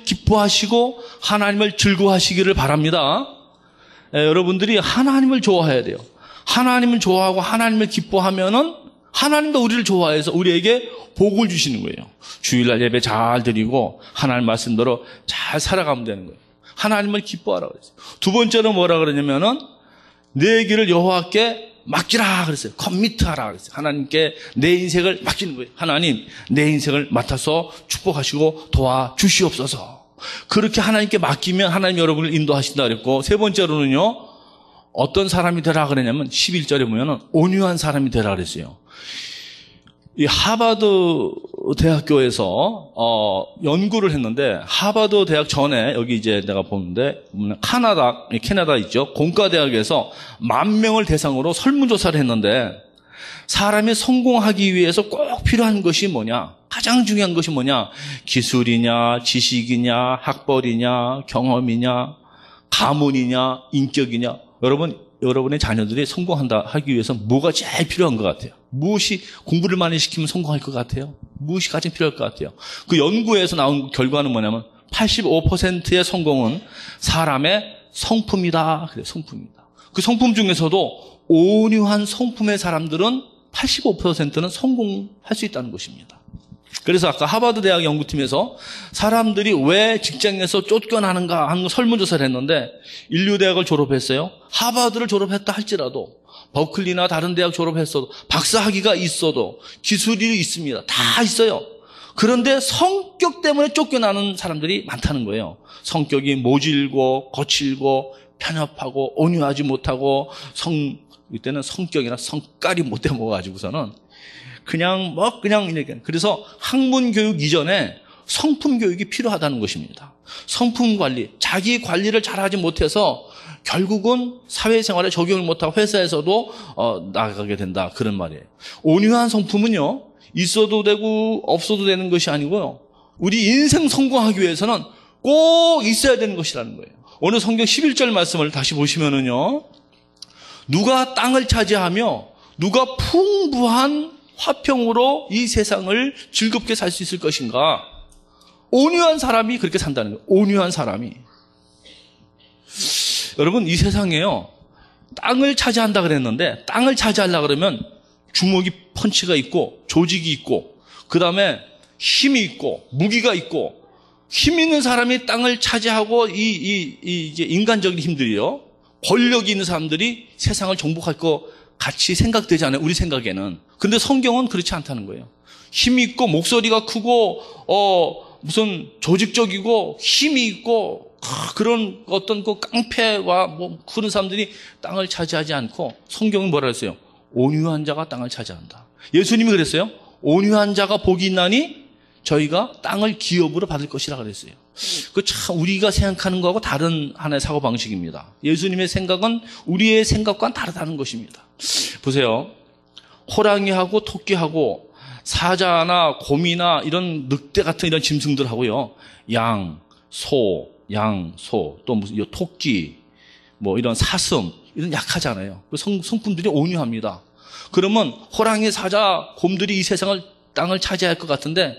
기뻐하시고 하나님을 즐거워하시기를 바랍니다. 여러분들이 하나님을 좋아해야 돼요. 하나님을 좋아하고 하나님을 기뻐하면은 하나님도 우리를 좋아해서 우리에게 복을 주시는 거예요. 주일날 예배 잘 드리고 하나님 말씀대로 잘 살아가면 되는 거예요. 하나님을 기뻐하라고 그랬어요. 두 번째는 뭐라 그러냐면은 내 길을 여호와께 맡기라 그랬어요. 커미트하라 그랬어요. 하나님께 내 인생을 맡기는 거예요. 하나님, 내 인생을 맡아서 축복하시고 도와주시옵소서. 그렇게 하나님께 맡기면 하나님 여러분을 인도하신다 그랬고, 세 번째로는요, 어떤 사람이 되라 그랬냐면 11절에 보면은 온유한 사람이 되라 그랬어요. 이 하버드 대학교에서 연구를 했는데, 하버드 대학 전에 여기 이제 내가 보는데 캐나다 있죠. 공과대학에서 10,000명을 대상으로 설문조사를 했는데, 사람이 성공하기 위해서 꼭 필요한 것이 뭐냐? 가장 중요한 것이 뭐냐? 기술이냐, 지식이냐, 학벌이냐, 경험이냐, 가문이냐, 인격이냐? 여러분의 자녀들이 하기 위해서 뭐가 제일 필요한 것 같아요? 무엇이 공부를 많이 시키면 성공할 것 같아요? 무엇이 가장 필요할 것 같아요? 그 연구에서 나온 결과는 뭐냐면 85%의 성공은 사람의 성품이다. 그래, 성품이다. 그 성품 중에서도 온유한 성품의 사람들은 85%는 성공할 수 있다는 것입니다. 그래서 아까 하버드 대학 연구팀에서 사람들이 왜 직장에서 쫓겨나는가 하는 설문조사를 했는데, 인류대학을 졸업했어요. 하버드를 졸업했다 할지라도, 버클리나 다른 대학 졸업했어도, 박사학위가 있어도, 기술이 있습니다. 다 있어요. 그런데 성격 때문에 쫓겨나는 사람들이 많다는 거예요. 성격이 모질고 거칠고 편협하고 온유하지 못하고, 이때는 성격이나 성깔이 못돼 먹어가지고서는 그냥 이렇게. 그래서 학문 교육 이전에 성품 교육이 필요하다는 것입니다. 성품 관리, 자기 관리를 잘하지 못해서 결국은 사회생활에 적용을 못하고 회사에서도 나가게 된다, 그런 말이에요. 온유한 성품은요, 있어도 되고 없어도 되는 것이 아니고요, 우리 인생 성공하기 위해서는 꼭 있어야 되는 것이라는 거예요. 오늘 성경 11절 말씀을 다시 보시면은요, 누가 땅을 차지하며 누가 풍부한 화평으로 이 세상을 즐겁게 살 수 있을 것인가? 온유한 사람이 그렇게 산다는 거예요. 온유한 사람이. 여러분, 이 세상에요, 땅을 차지한다 그랬는데, 땅을 차지하려고 그러면 주먹이 펀치가 있고 조직이 있고, 그 다음에 힘이 있고 무기가 있고 힘 있는 사람이 땅을 차지하고 이제 인간적인 힘들이요. 권력이 있는 사람들이 세상을 정복할 것 같이 생각되지 않아요. 우리 생각에는. 근데 성경은 그렇지 않다는 거예요. 힘이 있고 목소리가 크고 무슨 조직적이고 힘이 있고 그런 어떤 그 깡패와 뭐 그런 사람들이 땅을 차지하지 않고 성경은 뭐라 했어요? 온유한 자가 땅을 차지한다. 예수님이 그랬어요. 온유한 자가 복이 있나니 저희가 땅을 기업으로 받을 것이라 그랬어요. 그 참 우리가 생각하는 거하고 다른 하나의 사고방식입니다. 예수님의 생각은 우리의 생각과는 다르다는 것입니다. 보세요. 호랑이하고 토끼하고 사자나 곰이나 이런 늑대 같은 이런 짐승들하고요. 양, 소, 또 무슨 토끼, 뭐 이런 사슴, 이런 약하잖아요. 성품들이 온유합니다. 그러면 호랑이, 사자, 곰들이 이 세상을 땅을 차지할 것 같은데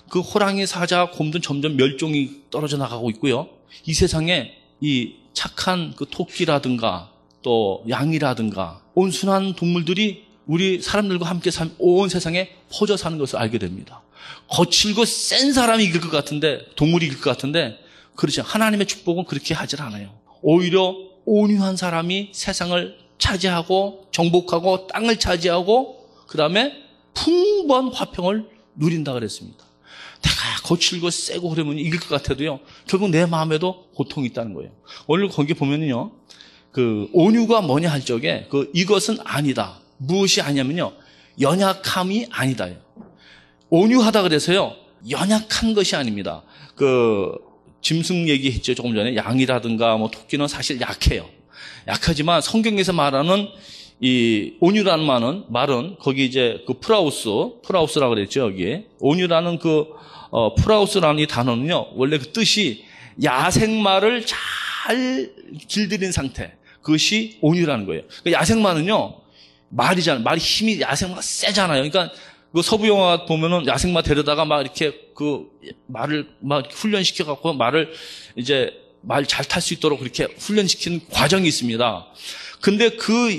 그 호랑이, 사자, 곰들은 점점 멸종이 떨어져 나가고 있고요. 이 세상에 이 착한 그 토끼라든가 또 양이라든가 온순한 동물들이 우리 사람들과 함께 온 세상에 퍼져 사는 것을 알게 됩니다. 거칠고 센 사람이 이길 것 같은데, 동물이 이길 것 같은데, 그렇지. 하나님의 축복은 그렇게 하질 않아요. 오히려 온유한 사람이 세상을 차지하고 정복하고 땅을 차지하고 그 다음에 풍부한 화평을 누린다 그랬습니다. 내가 거칠고 세고 그러면 이길 것 같아도요, 결국 내 마음에도 고통이 있다는 거예요. 오늘 거기 보면은요, 그 온유가 뭐냐 할 적에 이것은 아니다. 무엇이 아니냐면요, 연약함이 아니다요. 온유하다 그래서요, 연약한 것이 아닙니다. 짐승 얘기했죠, 조금 전에. 양이라든가 뭐 토끼는 사실 약해요. 약하지만 성경에서 말하는 이 온유라는 말은 거기 이제 프라우스라고 그랬죠, 여기. 온유라는 프라우스라는 이 단어는요, 원래 그 뜻이 야생마를 잘 길들인 상태. 그것이 온유라는 거예요. 야생마는요, 말이 힘이 야생마가 세잖아요. 그러니까 서부 영화 보면은 야생마 데려다가 막 이렇게 말을 막 훈련시켜 갖고 말을 이제 말 잘 탈 수 있도록 그렇게 훈련시키는 과정이 있습니다. 근데 그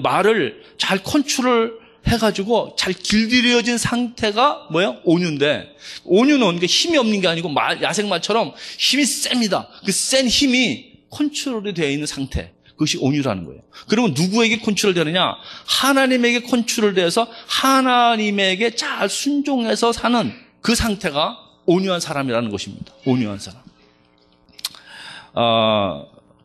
말을 잘 컨트롤 해가지고 잘 길들여진 상태가 뭐예요? 온유인데, 온유는 힘이 없는 게 아니고 야생마처럼 힘이 셉니다. 그 센 힘이 컨트롤이 되어 있는 상태. 그것이 온유라는 거예요. 그러면 누구에게 컨트롤되느냐? 하나님에게 컨트롤돼서 하나님에게 잘 순종해서 사는 그 상태가 온유한 사람이라는 것입니다. 온유한 사람.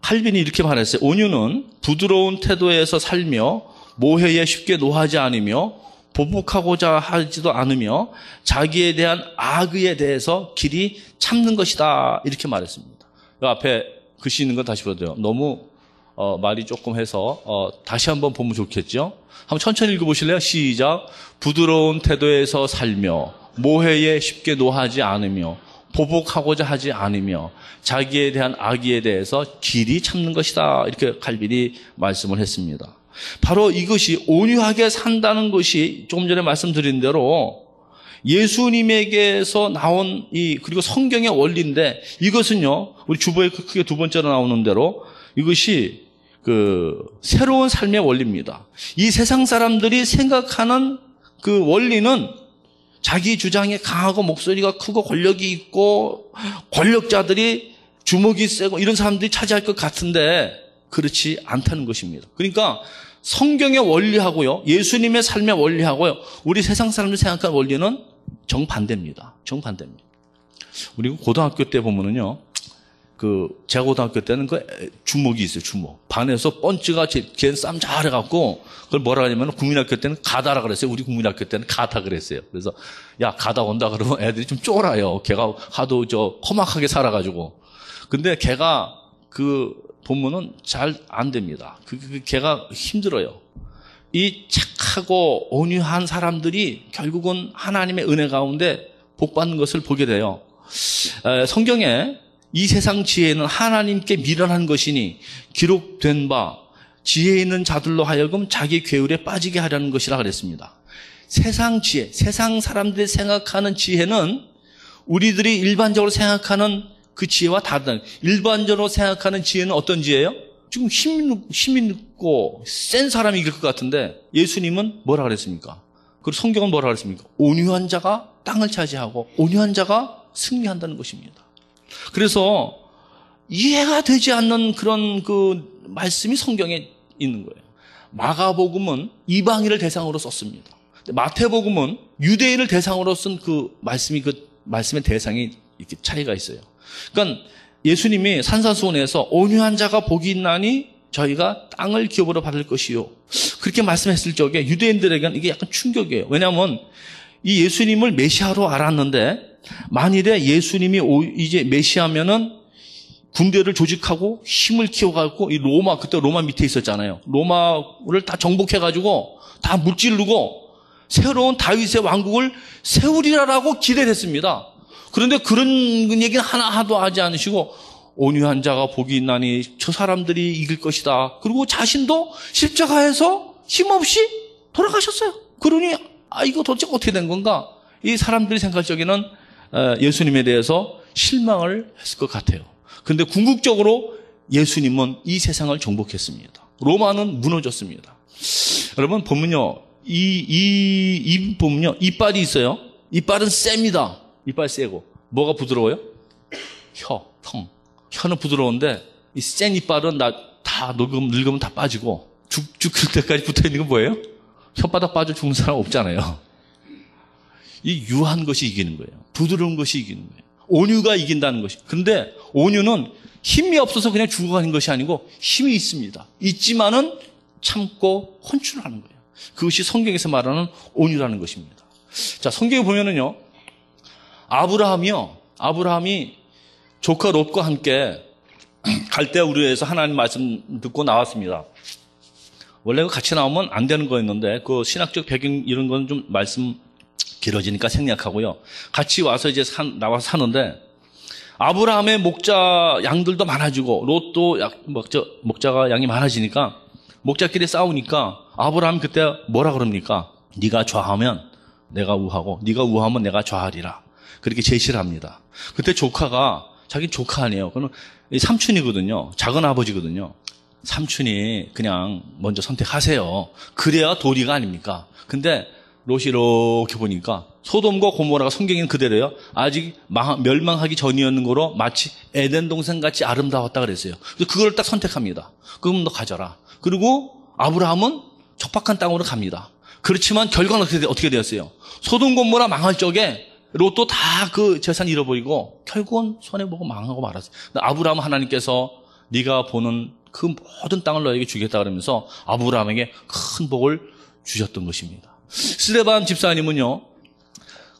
칼빈이 이렇게 말했어요. 온유는 부드러운 태도에서 살며 모해에 쉽게 노하지 않으며 보복하고자 하지도 않으며 자기에 대한 악의에 대해서 길이 참는 것이다. 이렇게 말했습니다. 그 앞에 글씨 있는 거 다시 보세요. 너무 말이 조금 해서 다시 한번 보면 좋겠죠? 한번 천천히 읽어보실래요? 시작. 부드러운 태도에서 살며 모해에 쉽게 노하지 않으며 보복하고자 하지 않으며 자기에 대한 악의에 대해서 길이 참는 것이다. 이렇게 칼빈이 말씀을 했습니다. 바로 이것이 온유하게 산다는 것이 조금 전에 말씀드린 대로 예수님에게서 나온 그리고 성경의 원리인데, 이것은요, 우리 주보에 크게 두 번째로 나오는 대로 이것이 새로운 삶의 원리입니다. 이 세상 사람들이 생각하는 그 원리는 자기 주장이 강하고 목소리가 크고 권력이 있고 권력자들이 주먹이 세고 이런 사람들이 차지할 것 같은데 그렇지 않다는 것입니다. 그러니까 성경의 원리하고요, 예수님의 삶의 원리하고요, 우리 세상 사람들이 생각하는 원리는 정반대입니다. 정반대입니다. 우리 고등학교 때 보면은요, 제가 고등학교 때는 주먹이 있어요, 주먹. 반에서 펀치가 걔는 싸움 잘해갖고, 그걸 뭐라 하냐면, 국민학교 때는 가다라 그랬어요. 우리 국민학교 때는 가다 그랬어요. 그래서, 야, 가다 온다 그러면 애들이 좀 쫄아요. 걔가 하도 험악하게 살아가지고. 근데 걔가 보면은 잘 안 됩니다. 걔가 힘들어요. 이 착하고 온유한 사람들이 결국은 하나님의 은혜 가운데 복 받는 것을 보게 돼요. 성경에 이 세상 지혜는 하나님께 미련한 것이니 기록된 바 지혜 있는 자들로 하여금 자기 괴울에 빠지게 하려는 것이라 그랬습니다. 세상 지혜, 세상 사람들이 생각하는 지혜는 우리들이 일반적으로 생각하는 그 지혜와 다르다. 일반적으로 생각하는 지혜는 어떤 지혜예요? 지금 힘이 있고 센 사람이 이길 것 같은데 예수님은 뭐라 그랬습니까? 그리고 성경은 뭐라 그랬습니까? 온유한 자가 땅을 차지하고 온유한 자가 승리한다는 것입니다. 그래서 이해가 되지 않는 그런 그 말씀이 성경에 있는 거예요. 마가복음은 이방인을 대상으로 썼습니다. 마태복음은 유대인을 대상으로 쓴 그 말씀의 대상이 이렇게 차이가 있어요. 그러니까 예수님이 산산수훈에서 온유한 자가 복이 있나니 저희가 땅을 기업으로 받을 것이요. 그렇게 말씀했을 적에 유대인들에게는 이게 약간 충격이에요. 왜냐하면 이 예수님을 메시아로 알았는데 만일에 예수님이 이제 메시아면은 군대를 조직하고 힘을 키워가지고 이 로마, 그때 로마 밑에 있었잖아요. 로마를 다 정복해가지고 다 무찌르고 새로운 다윗의 왕국을 세우리라라고 기대를 했습니다. 그런데 그런 얘기는 하나도 하지 않으시고 온유한 자가 복이 있나니 저 사람들이 이길 것이다. 그리고 자신도 십자가에서 힘없이 돌아가셨어요. 그러니 이거 도대체 어떻게 된 건가? 이 사람들이 생각할 적에는 예수님에 대해서 실망을 했을 것 같아요. 그런데 궁극적으로 예수님은 이 세상을 정복했습니다. 로마는 무너졌습니다. 여러분 보면요, 이 보면요, 이빨이 있어요. 이빨은 셉니다. 이빨 세고 뭐가 부드러워요? 턱. 혀는 부드러운데 이 센 이빨은 다 늙으면 다 빠지고 죽을 때까지 붙어 있는 건 뭐예요? 혓바닥 빠져 죽는 사람 없잖아요. 이 유한 것이 이기는 거예요. 부드러운 것이 이기는 거예요. 온유가 이긴다는 것이. 그런데 온유는 힘이 없어서 그냥 죽어가는 것이 아니고 힘이 있습니다. 있지만은 참고 헌출하는 거예요. 그것이 성경에서 말하는 온유라는 것입니다. 자, 성경에 보면은요, 아브라함이 조카 롯과 함께 갈대아 우르에서 하나님 말씀 듣고 나왔습니다. 원래 같이 나오면 안 되는 거였는데 그 신학적 배경 이런 건 좀 말씀 길어지니까 생략하고요. 같이 와서 이제 나와서 사는데 아브라함의 목자 양들도 많아지고 롯도 목자가 양이 많아지니까 목자끼리 싸우니까 아브라함이 그때 뭐라 그럽니까? 네가 좌하면 내가 우하고 네가 우하면 내가 좌하리라. 그렇게 제시를 합니다. 그때 조카가 자기 조카 아니에요. 그는 삼촌이거든요. 작은 아버지거든요. 삼촌이 그냥 먼저 선택하세요. 그래야 도리가 아닙니까? 근데 롯이 이렇게 보니까 소돔과 고모라가 성경에는 그대로요. 아직 멸망하기 전이었는 거로 마치 에덴 동산같이 아름다웠다 그랬어요. 그래서 그걸 딱 선택합니다. 그럼 너 가져라. 그리고 아브라함은 척박한 땅으로 갑니다. 그렇지만 결과는 어떻게 되었어요? 소돔 고모라 망할 적에 롯도 다 그 재산 잃어버리고 결국은 손해보고 망하고 말았어요. 아브라함 하나님께서 네가 보는 그 모든 땅을 너에게 주겠다 그러면서 아브라함에게 큰 복을 주셨던 것입니다. 스데반 집사님은요,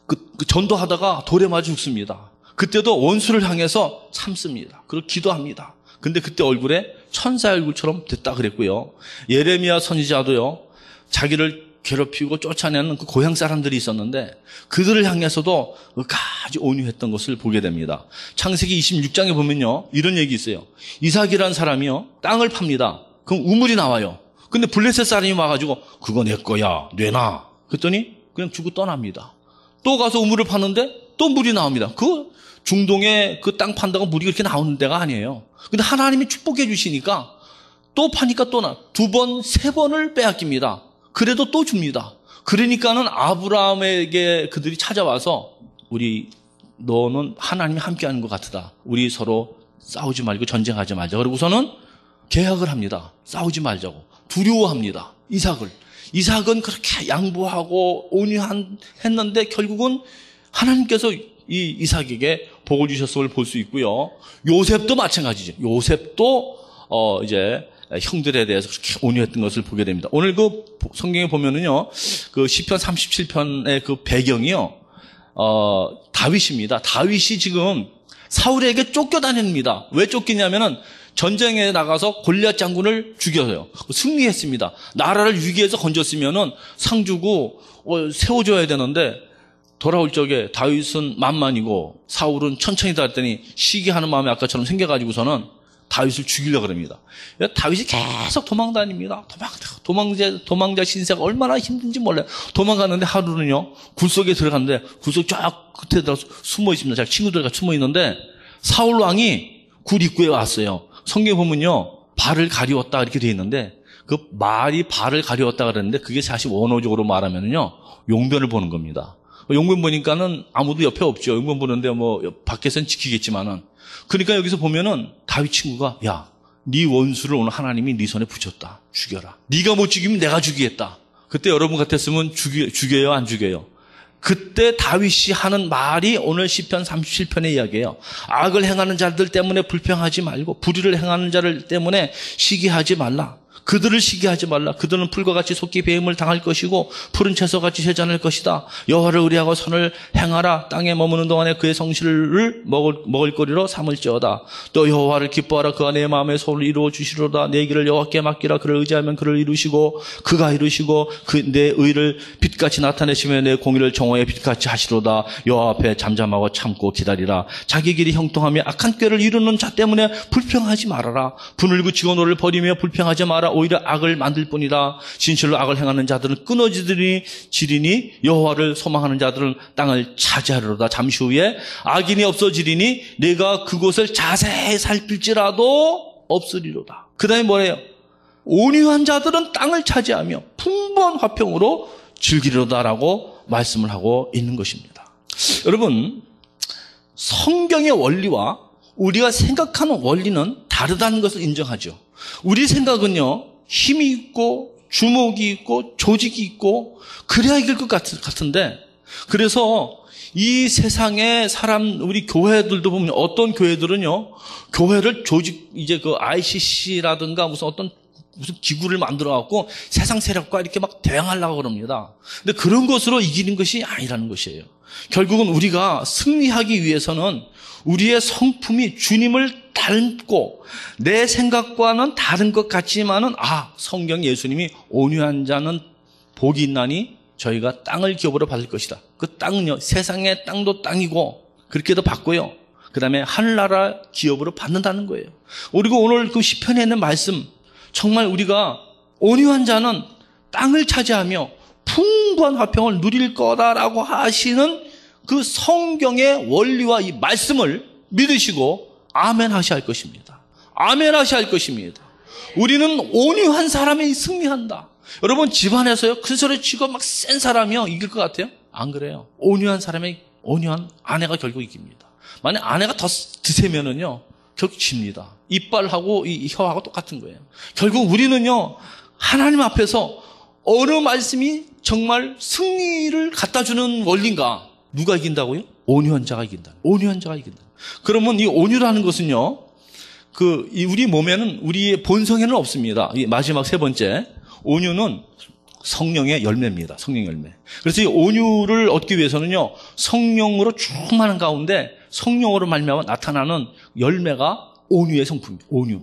그 전도하다가 돌에 맞아 죽습니다. 그때도 원수를 향해서 참습니다. 그리고 기도합니다. 근데 그때 얼굴에 천사 얼굴처럼 됐다 그랬고요. 예레미야 선지자도요, 자기를 괴롭히고 쫓아내는 그 고향 사람들이 있었는데 그들을 향해서도 끝까지 온유했던 것을 보게 됩니다. 창세기 26장에 보면요, 이런 얘기 있어요. 이삭이라는 사람이요, 땅을 팝니다. 그럼 우물이 나와요. 근데 블레셋 사람이 와가지고 그거 내 거야, 내놔. 그랬더니 그냥 주고 떠납니다. 또 가서 우물을 파는데 또 물이 나옵니다. 그 중동에 그 땅 판다고 물이 그렇게 나오는 데가 아니에요. 근데 하나님이 축복해 주시니까 또 파니까 또 두 번, 세 번을 빼앗깁니다. 그래도 또 줍니다. 그러니까는 아브라함에게 그들이 찾아와서 너는 하나님이 함께하는 것 같다. 우리 서로 싸우지 말고 전쟁하지 말자. 그러고서는 계약을 합니다. 싸우지 말자고. 두려워합니다. 이삭은 그렇게 양보하고 온유했는데 결국은 하나님께서 이 이삭에게 복을 주셨음을 볼 수 있고요. 요셉도 마찬가지죠. 요셉도 이제 형들에 대해서 그렇게 온유했던 것을 보게 됩니다. 오늘 그 성경에 보면은요, 그 시편 37편의 그 배경이요, 다윗입니다. 다윗이 지금 사울에게 쫓겨다닙니다. 왜 쫓기냐면은 전쟁에 나가서 골리앗 장군을 죽여요. 승리했습니다. 나라를 위기에서 건졌으면은 상 주고 세워줘야 되는데 돌아올 적에 다윗은 만만이고 사울은 천천히 다녔더니 시기하는 마음이 아까처럼 생겨가지고서는 다윗을 죽이려고 합니다. 다윗이 계속 도망다닙니다. 도망자 신세가 얼마나 힘든지 몰라요. 도망가는데 하루는요, 굴 속에 들어갔는데 굴속 쫙 끝에 들어가서 숨어 있습니다. 자기 친구들과 숨어 있는데 사울 왕이 굴 입구에 왔어요. 성경에 보면요, 발을 가리웠다 이렇게 돼 있는데 그 말이 발을 가려웠다 그랬는데 그게 사실 원어적으로 말하면요 용변을 보는 겁니다. 용변 보니까는 아무도 옆에 없죠. 용변 보는데 뭐 밖에서는 지키겠지만은 그러니까 여기서 보면은 다윗 친구가 야, 네 원수를 오늘 하나님이 네 손에 붙였다. 죽여라. 네가 못 죽이면 내가 죽이겠다. 그때 여러분 같았으면 죽여요, 안 죽여요? 그때 다윗이 하는 말이 오늘 시편 37편의 이야기예요. 악을 행하는 자들 때문에 불평하지 말고 불의를 행하는 자들 때문에 시기하지 말라. 그들을 시기하지 말라. 그들은 풀과 같이 속히 배임을 당할 것이고 푸른 채소같이 세잔할 것이다. 여호와를 의뢰하고 선을 행하라. 땅에 머무는 동안에 그의 성실을 먹을거리로 삼을지어다. 또 여호와를 기뻐하라. 그가 내 마음의 소원을 이루어 주시로다. 내 길을 여호와께 맡기라. 그를 의지하면 그를 이루시고 그가 이루시고 내 의를 빛같이 나타내시며 내 공의를 정오의 빛같이 하시로다. 여호와 앞에 잠잠하고 참고 기다리라. 자기 길이 형통하며 악한 꾀를 이루는 자 때문에 불평하지 말아라. 분을 그치고 너를 버리며 불평하지 마라. 오히려 악을 만들 뿐이다. 진실로 악을 행하는 자들은 끊어지리니 여호와를 소망하는 자들은 땅을 차지하리로다. 잠시 후에 악인이 없어지리니 내가 그곳을 자세히 살필지라도 없으리로다. 그 다음에 뭐래요? 온유한 자들은 땅을 차지하며 풍부한 화평으로 즐기리로다라고 말씀을 하고 있는 것입니다. 여러분, 성경의 원리와 우리가 생각하는 원리는 다르다는 것을 인정하죠. 우리 생각은요, 힘이 있고 주목이 있고 조직이 있고 그래야 이길 것 같은데, 그래서 이 세상의 우리 교회들도 보면 어떤 교회들은요, 교회를 이제 그 ICC라든가 무슨 기구를 만들어갖고 세상 세력과 이렇게 막 대항하려고 그럽니다. 근데 그런 것으로 이기는 것이 아니라는 것이에요. 결국은 우리가 승리하기 위해서는 우리의 성품이 주님을 닮고 내 생각과는 다른 것 같지만은 성경 예수님이 온유한 자는 복이 있나니 저희가 땅을 기업으로 받을 것이다. 그 땅은요, 세상의 땅도 땅이고 그렇게도 받고요. 그 다음에 하늘나라 기업으로 받는다는 거예요. 그리고 오늘 그 시편에 있는 말씀, 정말 우리가 온유한 자는 땅을 차지하며 풍부한 화평을 누릴 거다라고 하시는 그 성경의 원리와 이 말씀을 믿으시고 아멘 하셔야 할 것입니다. 아멘 하셔야 할 것입니다. 우리는 온유한 사람이 승리한다. 여러분, 집안에서요, 큰 소리 치고 막 센 사람이요, 이길 것 같아요? 안 그래요. 온유한 아내가 결국 이깁니다. 만약 아내가 더 드세면은요, 결국 집니다. 이빨하고 이 혀하고 똑같은 거예요. 결국 우리는요, 하나님 앞에서 어느 말씀이 정말 승리를 갖다 주는 원리인가? 누가 이긴다고요? 온유한 자가 이긴다. 온유한 자가 이긴다. 그러면 이 온유라는 것은요, 우리 몸에는, 우리의 본성에는 없습니다. 이 마지막 세 번째, 온유는 성령의 열매입니다. 성령의 열매. 그래서 이 온유를 얻기 위해서는요, 성령으로 충만한 가운데 성령으로 말미암아 나타나는 열매가 온유의 성품입니다. 온유.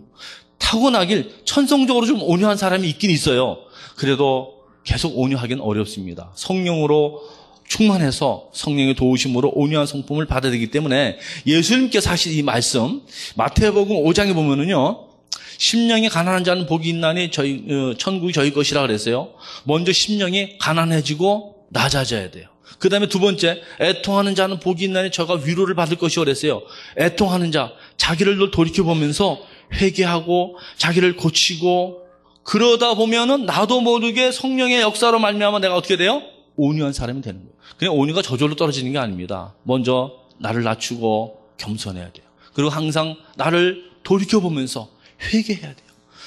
타고나길 천성적으로 좀 온유한 사람이 있긴 있어요. 그래도 계속 온유하기는 어렵습니다. 성령으로 충만해서 성령의 도우심으로 온유한 성품을 받아야 되기 때문에 예수님께서 하신 이 말씀, 마태복음 5장에 보면은요, 심령이 가난한 자는 복이 있나니 천국이 저희 것이라 그랬어요. 먼저 심령이 가난해지고 낮아져야 돼요. 그 다음에 두 번째, 애통하는 자는 복이 있나니 저가 위로를 받을 것이라 그랬어요. 애통하는 자, 자기를 돌이켜보면서 회개하고 자기를 고치고 그러다 보면은 나도 모르게 성령의 역사로 말미암아 내가 어떻게 돼요? 온유한 사람이 되는 거예요. 그냥 온유가 저절로 떨어지는 게 아닙니다. 먼저 나를 낮추고 겸손해야 돼요. 그리고 항상 나를 돌이켜보면서 회개해야 돼요.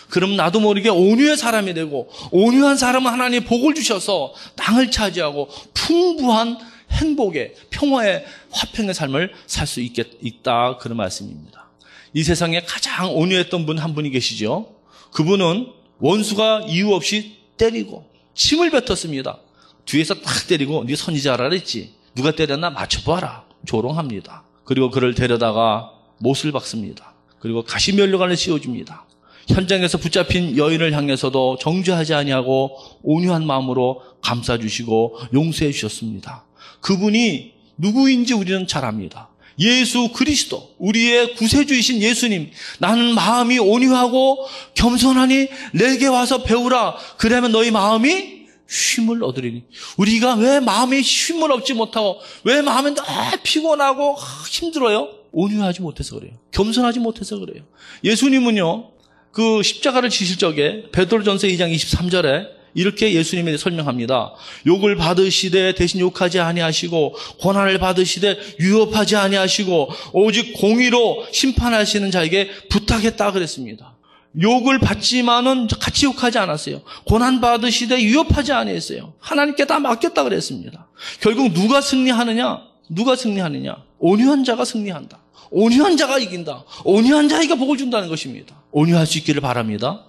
그럼 나도 모르게 온유의 사람이 되고, 온유한 사람은 하나님이 복을 주셔서 땅을 차지하고 풍부한 행복의, 평화의, 화평의 삶을 살 수 있다, 그런 말씀입니다. 이 세상에 가장 온유했던 분 한 분이 계시죠. 그분은 원수가 이유 없이 때리고 침을 뱉었습니다. 뒤에서 탁 때리고 네 선지자라 그랬지. 누가 때렸나 맞춰봐라. 조롱합니다. 그리고 그를 데려다가 못을 박습니다. 그리고 가시면류관을 씌워줍니다. 현장에서 붙잡힌 여인을 향해서도 정죄하지 아니하고 온유한 마음으로 감싸주시고 용서해 주셨습니다. 그분이 누구인지 우리는 잘 압니다. 예수 그리스도, 우리의 구세주이신 예수님. 나는 마음이 온유하고 겸손하니 내게 와서 배우라. 그러면 너희 마음이 쉼을 얻으리니. 우리가 왜 마음에 쉼을 얻지 못하고, 왜 마음에 너무 피곤하고 힘들어요? 온유하지 못해서 그래요. 겸손하지 못해서 그래요. 예수님은요, 그 십자가를 지실 적에 베드로전서 2장 23절에 이렇게 예수님이 설명합니다. 욕을 받으시되 대신 욕하지 아니하시고 고난을 받으시되 위협하지 아니하시고 오직 공의로 심판하시는 자에게 부탁했다 그랬습니다. 욕을 받지만은 같이 욕하지 않았어요. 고난 받으시되 위협하지 아니했어요. 하나님께 다 맡겼다 그랬습니다. 결국 누가 승리하느냐? 누가 승리하느냐? 온유한 자가 승리한다. 온유한 자가 이긴다. 온유한 자에게 복을 준다는 것입니다. 온유할 수 있기를 바랍니다.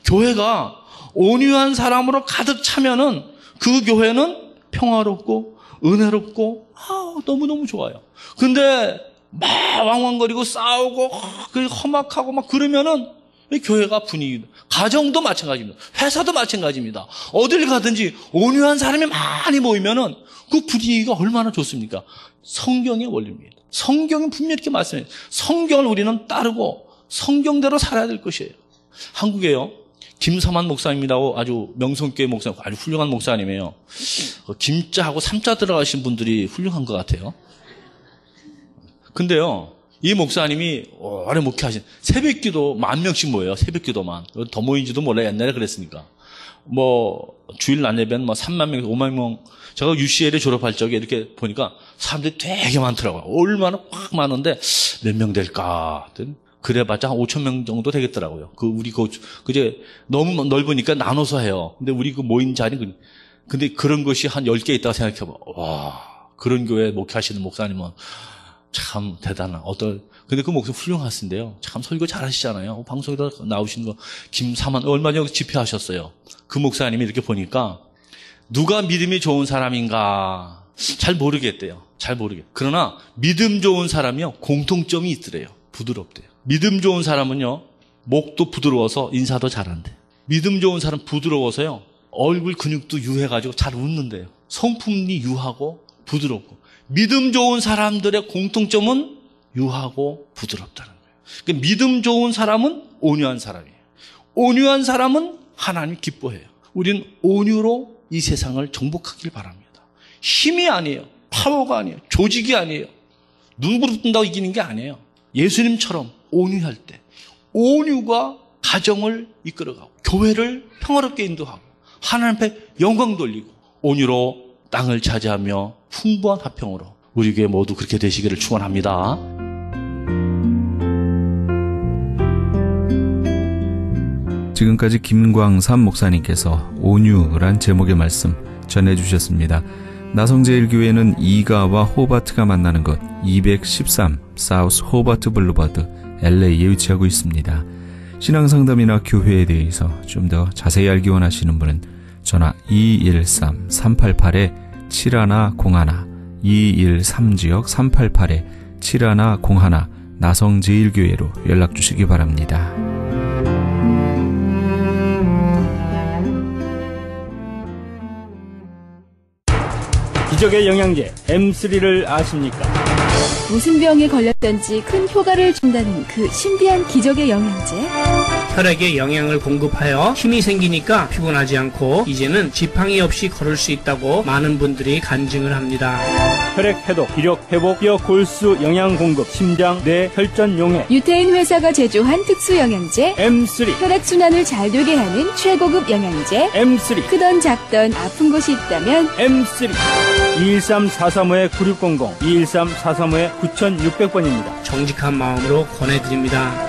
교회가 온유한 사람으로 가득 차면은 그 교회는 평화롭고 은혜롭고 너무너무 좋아요. 근데 막 왕왕거리고 싸우고 험악하고 막 그러면은 이 교회가 분위기, 가정도 마찬가지입니다. 회사도 마찬가지입니다. 어딜 가든지 온유한 사람이 많이 모이면은 그 분위기가 얼마나 좋습니까? 성경의 원리입니다. 성경이 분명히 이렇게 말씀해요. 성경을 우리는 따르고 성경대로 살아야 될 것이에요. 한국에요. 김삼환 목사님이라고 아주 명성교회 목사님, 아주 훌륭한 목사님이에요. 김자하고 삼자 들어가신 분들이 훌륭한 것 같아요. 근데요, 이 목사님이 오래 목회하신 새벽기도 10,000명씩 모여요. 새벽기도만. 더 모인지도 몰라요. 옛날에 그랬으니까. 주일 낮 예배는 30,000명, 50,000명. 제가 UCL에 졸업할 적에 이렇게 보니까 사람들이 되게 많더라고요. 얼마나 확 많은데 몇 명 될까? 그래봤자 한 5,000명 정도 되겠더라고요. 그제 너무 넓으니까 나눠서 해요. 근데 우리 그 모인 자리, 근데 그런 것이 한 10개 있다고 생각해봐. 와, 그런 교회 목회하시는 목사님은 참 대단한 근데 그 목사님 훌륭하신데요. 참 설교 잘하시잖아요. 방송에다 나오시는 거 김삼환 얼마 전에 집회하셨어요. 그 목사님이 이렇게 보니까 누가 믿음이 좋은 사람인가 잘 모르겠대요. 그러나 믿음 좋은 사람이요 공통점이 있더래요. 부드럽대요. 믿음 좋은 사람은요 목도 부드러워서 인사도 잘한대. 믿음 좋은 사람 부드러워서요 얼굴 근육도 유해가지고 잘 웃는데요. 성품이 유하고 부드럽고. 믿음 좋은 사람들의 공통점은 유하고 부드럽다는 거예요. 그러니까 믿음 좋은 사람은 온유한 사람이에요. 온유한 사람은 하나님 기뻐해요. 우리는 온유로 이 세상을 정복하길 바랍니다. 힘이 아니에요. 파워가 아니에요. 조직이 아니에요. 눈부릅 뜬다고 이기는 게 아니에요. 예수님처럼 온유할 때 온유가 가정을 이끌어가고 교회를 평화롭게 인도하고 하나님 앞에 영광 돌리고 온유로 땅을 차지하며 풍부한 화평으로 우리 교회 모두 그렇게 되시기를 축원합니다. 지금까지 김광삼 목사님께서 온유란 제목의 말씀 전해주셨습니다. 나성제일교회는 이가와 호바트가 만나는 곳 213 사우스 호바트 블루버드 LA에 위치하고 있습니다. 신앙상담이나 교회에 대해서 좀 더 자세히 알기 원하시는 분은 전화 213-388-7101 213지역 388-7101 나성제일교회로 연락주시기 바랍니다. 기적의 영양제 M3를 아십니까? 무슨 병에 걸렸던지 큰 효과를 준다는 그 신비한 기적의 영양제. 혈액에 영양을 공급하여 힘이 생기니까 피곤하지 않고 이제는 지팡이 없이 걸을 수 있다고 많은 분들이 간증을 합니다. 혈액 해독, 기력 회복, 뼈 골수 영양 공급, 심장, 뇌, 혈전 용해. 유태인 회사가 제조한 특수 영양제 M3. 혈액 순환을 잘 되게 하는 최고급 영양제 M3. 크던 작던 아픈 곳이 있다면 M3. 213-435-9600, 213-435-9600번입니다. 정직한 마음으로 권해드립니다.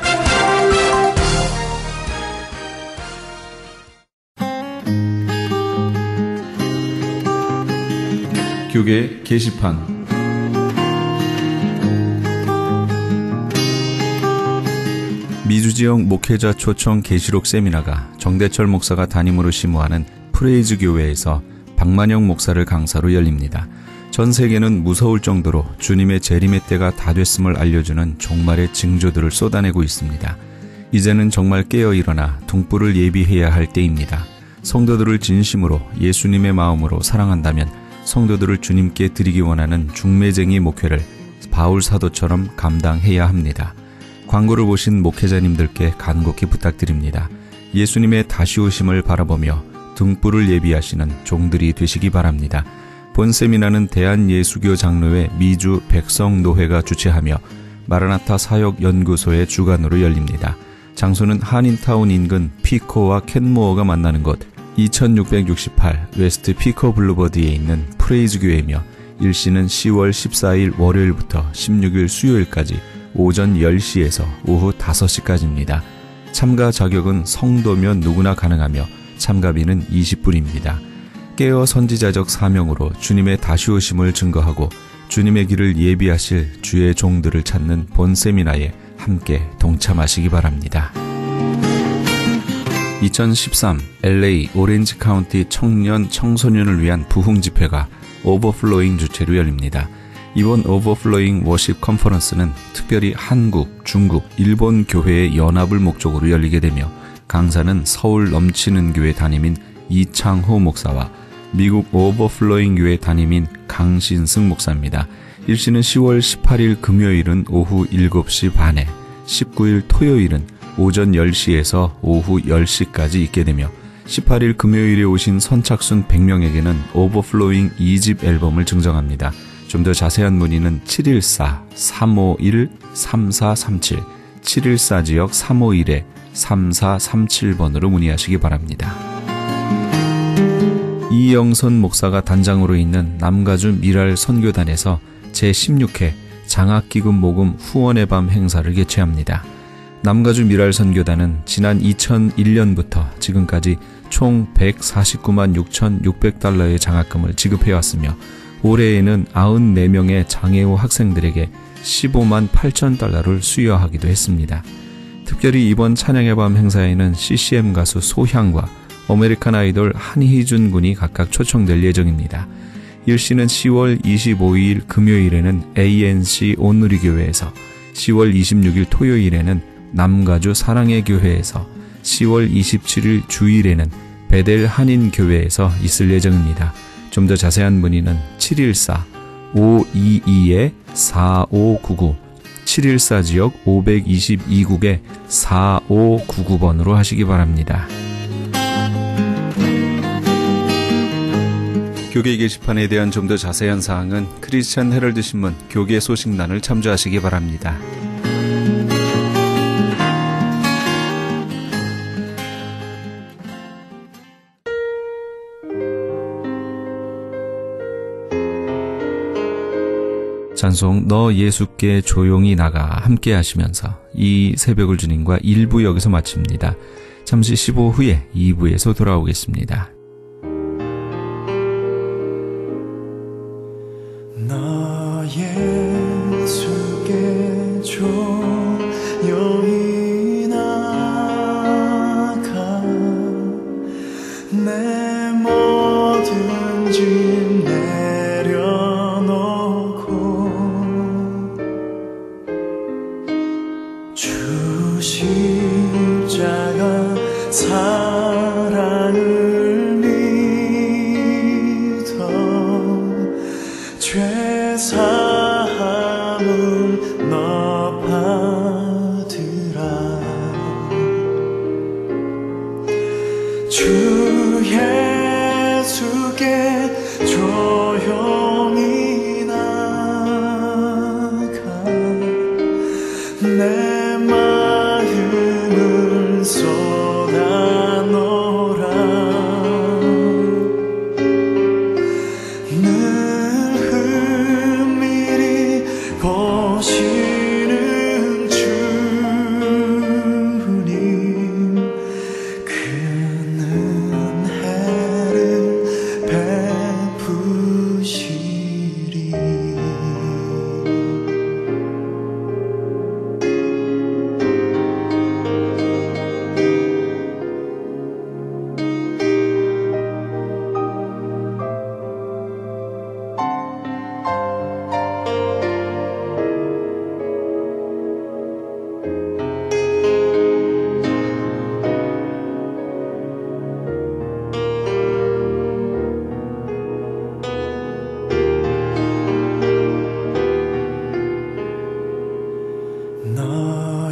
교계 게시판. 미주지역 목회자 초청 계시록 세미나가 정대철 목사가 담임으로 심우하는 프레이즈 교회에서 박만영 목사를 강사로 열립니다. 전 세계는 무서울 정도로 주님의 재림의 때가 다 됐음을 알려주는 종말의 징조들을 쏟아내고 있습니다. 이제는 정말 깨어 일어나 등불을 예비해야 할 때입니다. 성도들을 진심으로 예수님의 마음으로 사랑한다면 성도들을 주님께 드리기 원하는 중매쟁이 목회를 바울 사도처럼 감당해야 합니다. 광고를 보신 목회자님들께 간곡히 부탁드립니다. 예수님의 다시 오심을 바라보며 등불을 예비하시는 종들이 되시기 바랍니다. 본 세미나는 대한예수교 장로회 미주 백성노회가 주최하며 마라나타 사역연구소의 주관으로 열립니다. 장소는 한인타운 인근 피코와 캔모어가 만나는 곳 2668 웨스트 피코 블루버드에 있는 프레이즈 교회이며 일시는 10월 14일 월요일부터 16일 수요일까지 오전 10시에서 오후 5시까지입니다. 참가 자격은 성도면 누구나 가능하며 참가비는 20불입니다. 깨어 선지자적 사명으로 주님의 다시 오심을 증거하고 주님의 길을 예비하실 주의 종들을 찾는 본 세미나에 함께 동참하시기 바랍니다. 2013 LA 오렌지 카운티 청년 청소년을 위한 부흥 집회가 오버플로잉 주최로 열립니다. 이번 오버플로잉 워십 컨퍼런스는 특별히 한국, 중국, 일본 교회의 연합을 목적으로 열리게 되며 강사는 서울 넘치는 교회 담임인 이창호 목사와 미국 오버플로잉 교회 담임인 강신승 목사입니다. 일시는 10월 18일 금요일은 오후 7시 반에, 19일 토요일은 오전 10시에서 오후 10시까지 있게 되며 18일 금요일에 오신 선착순 100명에게는 오버플로잉 2집 앨범을 증정합니다. 좀 더 자세한 문의는 714-351-3437, 714지역 351-3437번으로 문의하시기 바랍니다. 이영선 목사가 단장으로 있는 남가주 미랄 선교단에서 제16회 장학기금 모금 후원의 밤 행사를 개최합니다. 남가주 미랄 선교단은 지난 2001년부터 지금까지 총 149만 6,600달러의 장학금을 지급해왔으며 올해에는 94명의 장애우 학생들에게 15만 8천 달러를 수여하기도 했습니다. 특별히 이번 찬양의 밤 행사에는 CCM 가수 소향과 아메리칸 아이돌 한희준 군이 각각 초청될 예정입니다. 일시는 10월 25일 금요일에는 ANC 온누리교회에서, 10월 26일 토요일에는 남가주 사랑의 교회에서, 10월 27일 주일에는 베델 한인교회에서 있을 예정입니다. 좀 더 자세한 문의는 714-522-4599, 714지역 522국에 4599번으로 하시기 바랍니다. 교계 게시판에 대한 좀 더 자세한 사항은 크리스찬 헤럴드 신문 교계 소식란을 참조하시기 바랍니다. 찬송 너 예수께 조용히 나가 함께 하시면서 이 새벽을 주님과 1부 여기서 마칩니다. 잠시 15 후에 2부에서 돌아오겠습니다. 너 예수께 조용히 나가 내 모든 짐 내려놓고 주 십자가 사랑을 믿어 죄 사함을 너 받으라. 주 예수께 조용히 나가 내 마음을 쏟아놓으라. 보시는 주님 그 은혜를 베푸시리. 너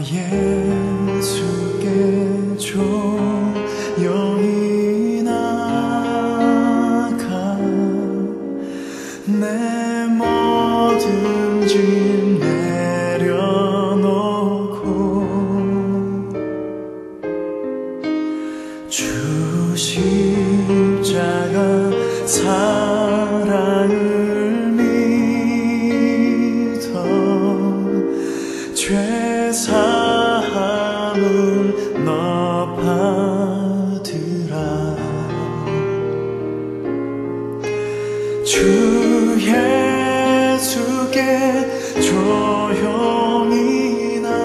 예수께 조용히 나가 내 모든 짐 내려놓고 마음을 높아드라. 주 예수께 조용히 나가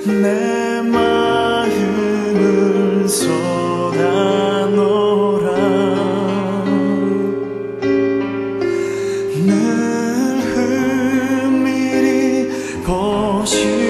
내 마음을 쏟아놓으라. 늘 은밀히 보시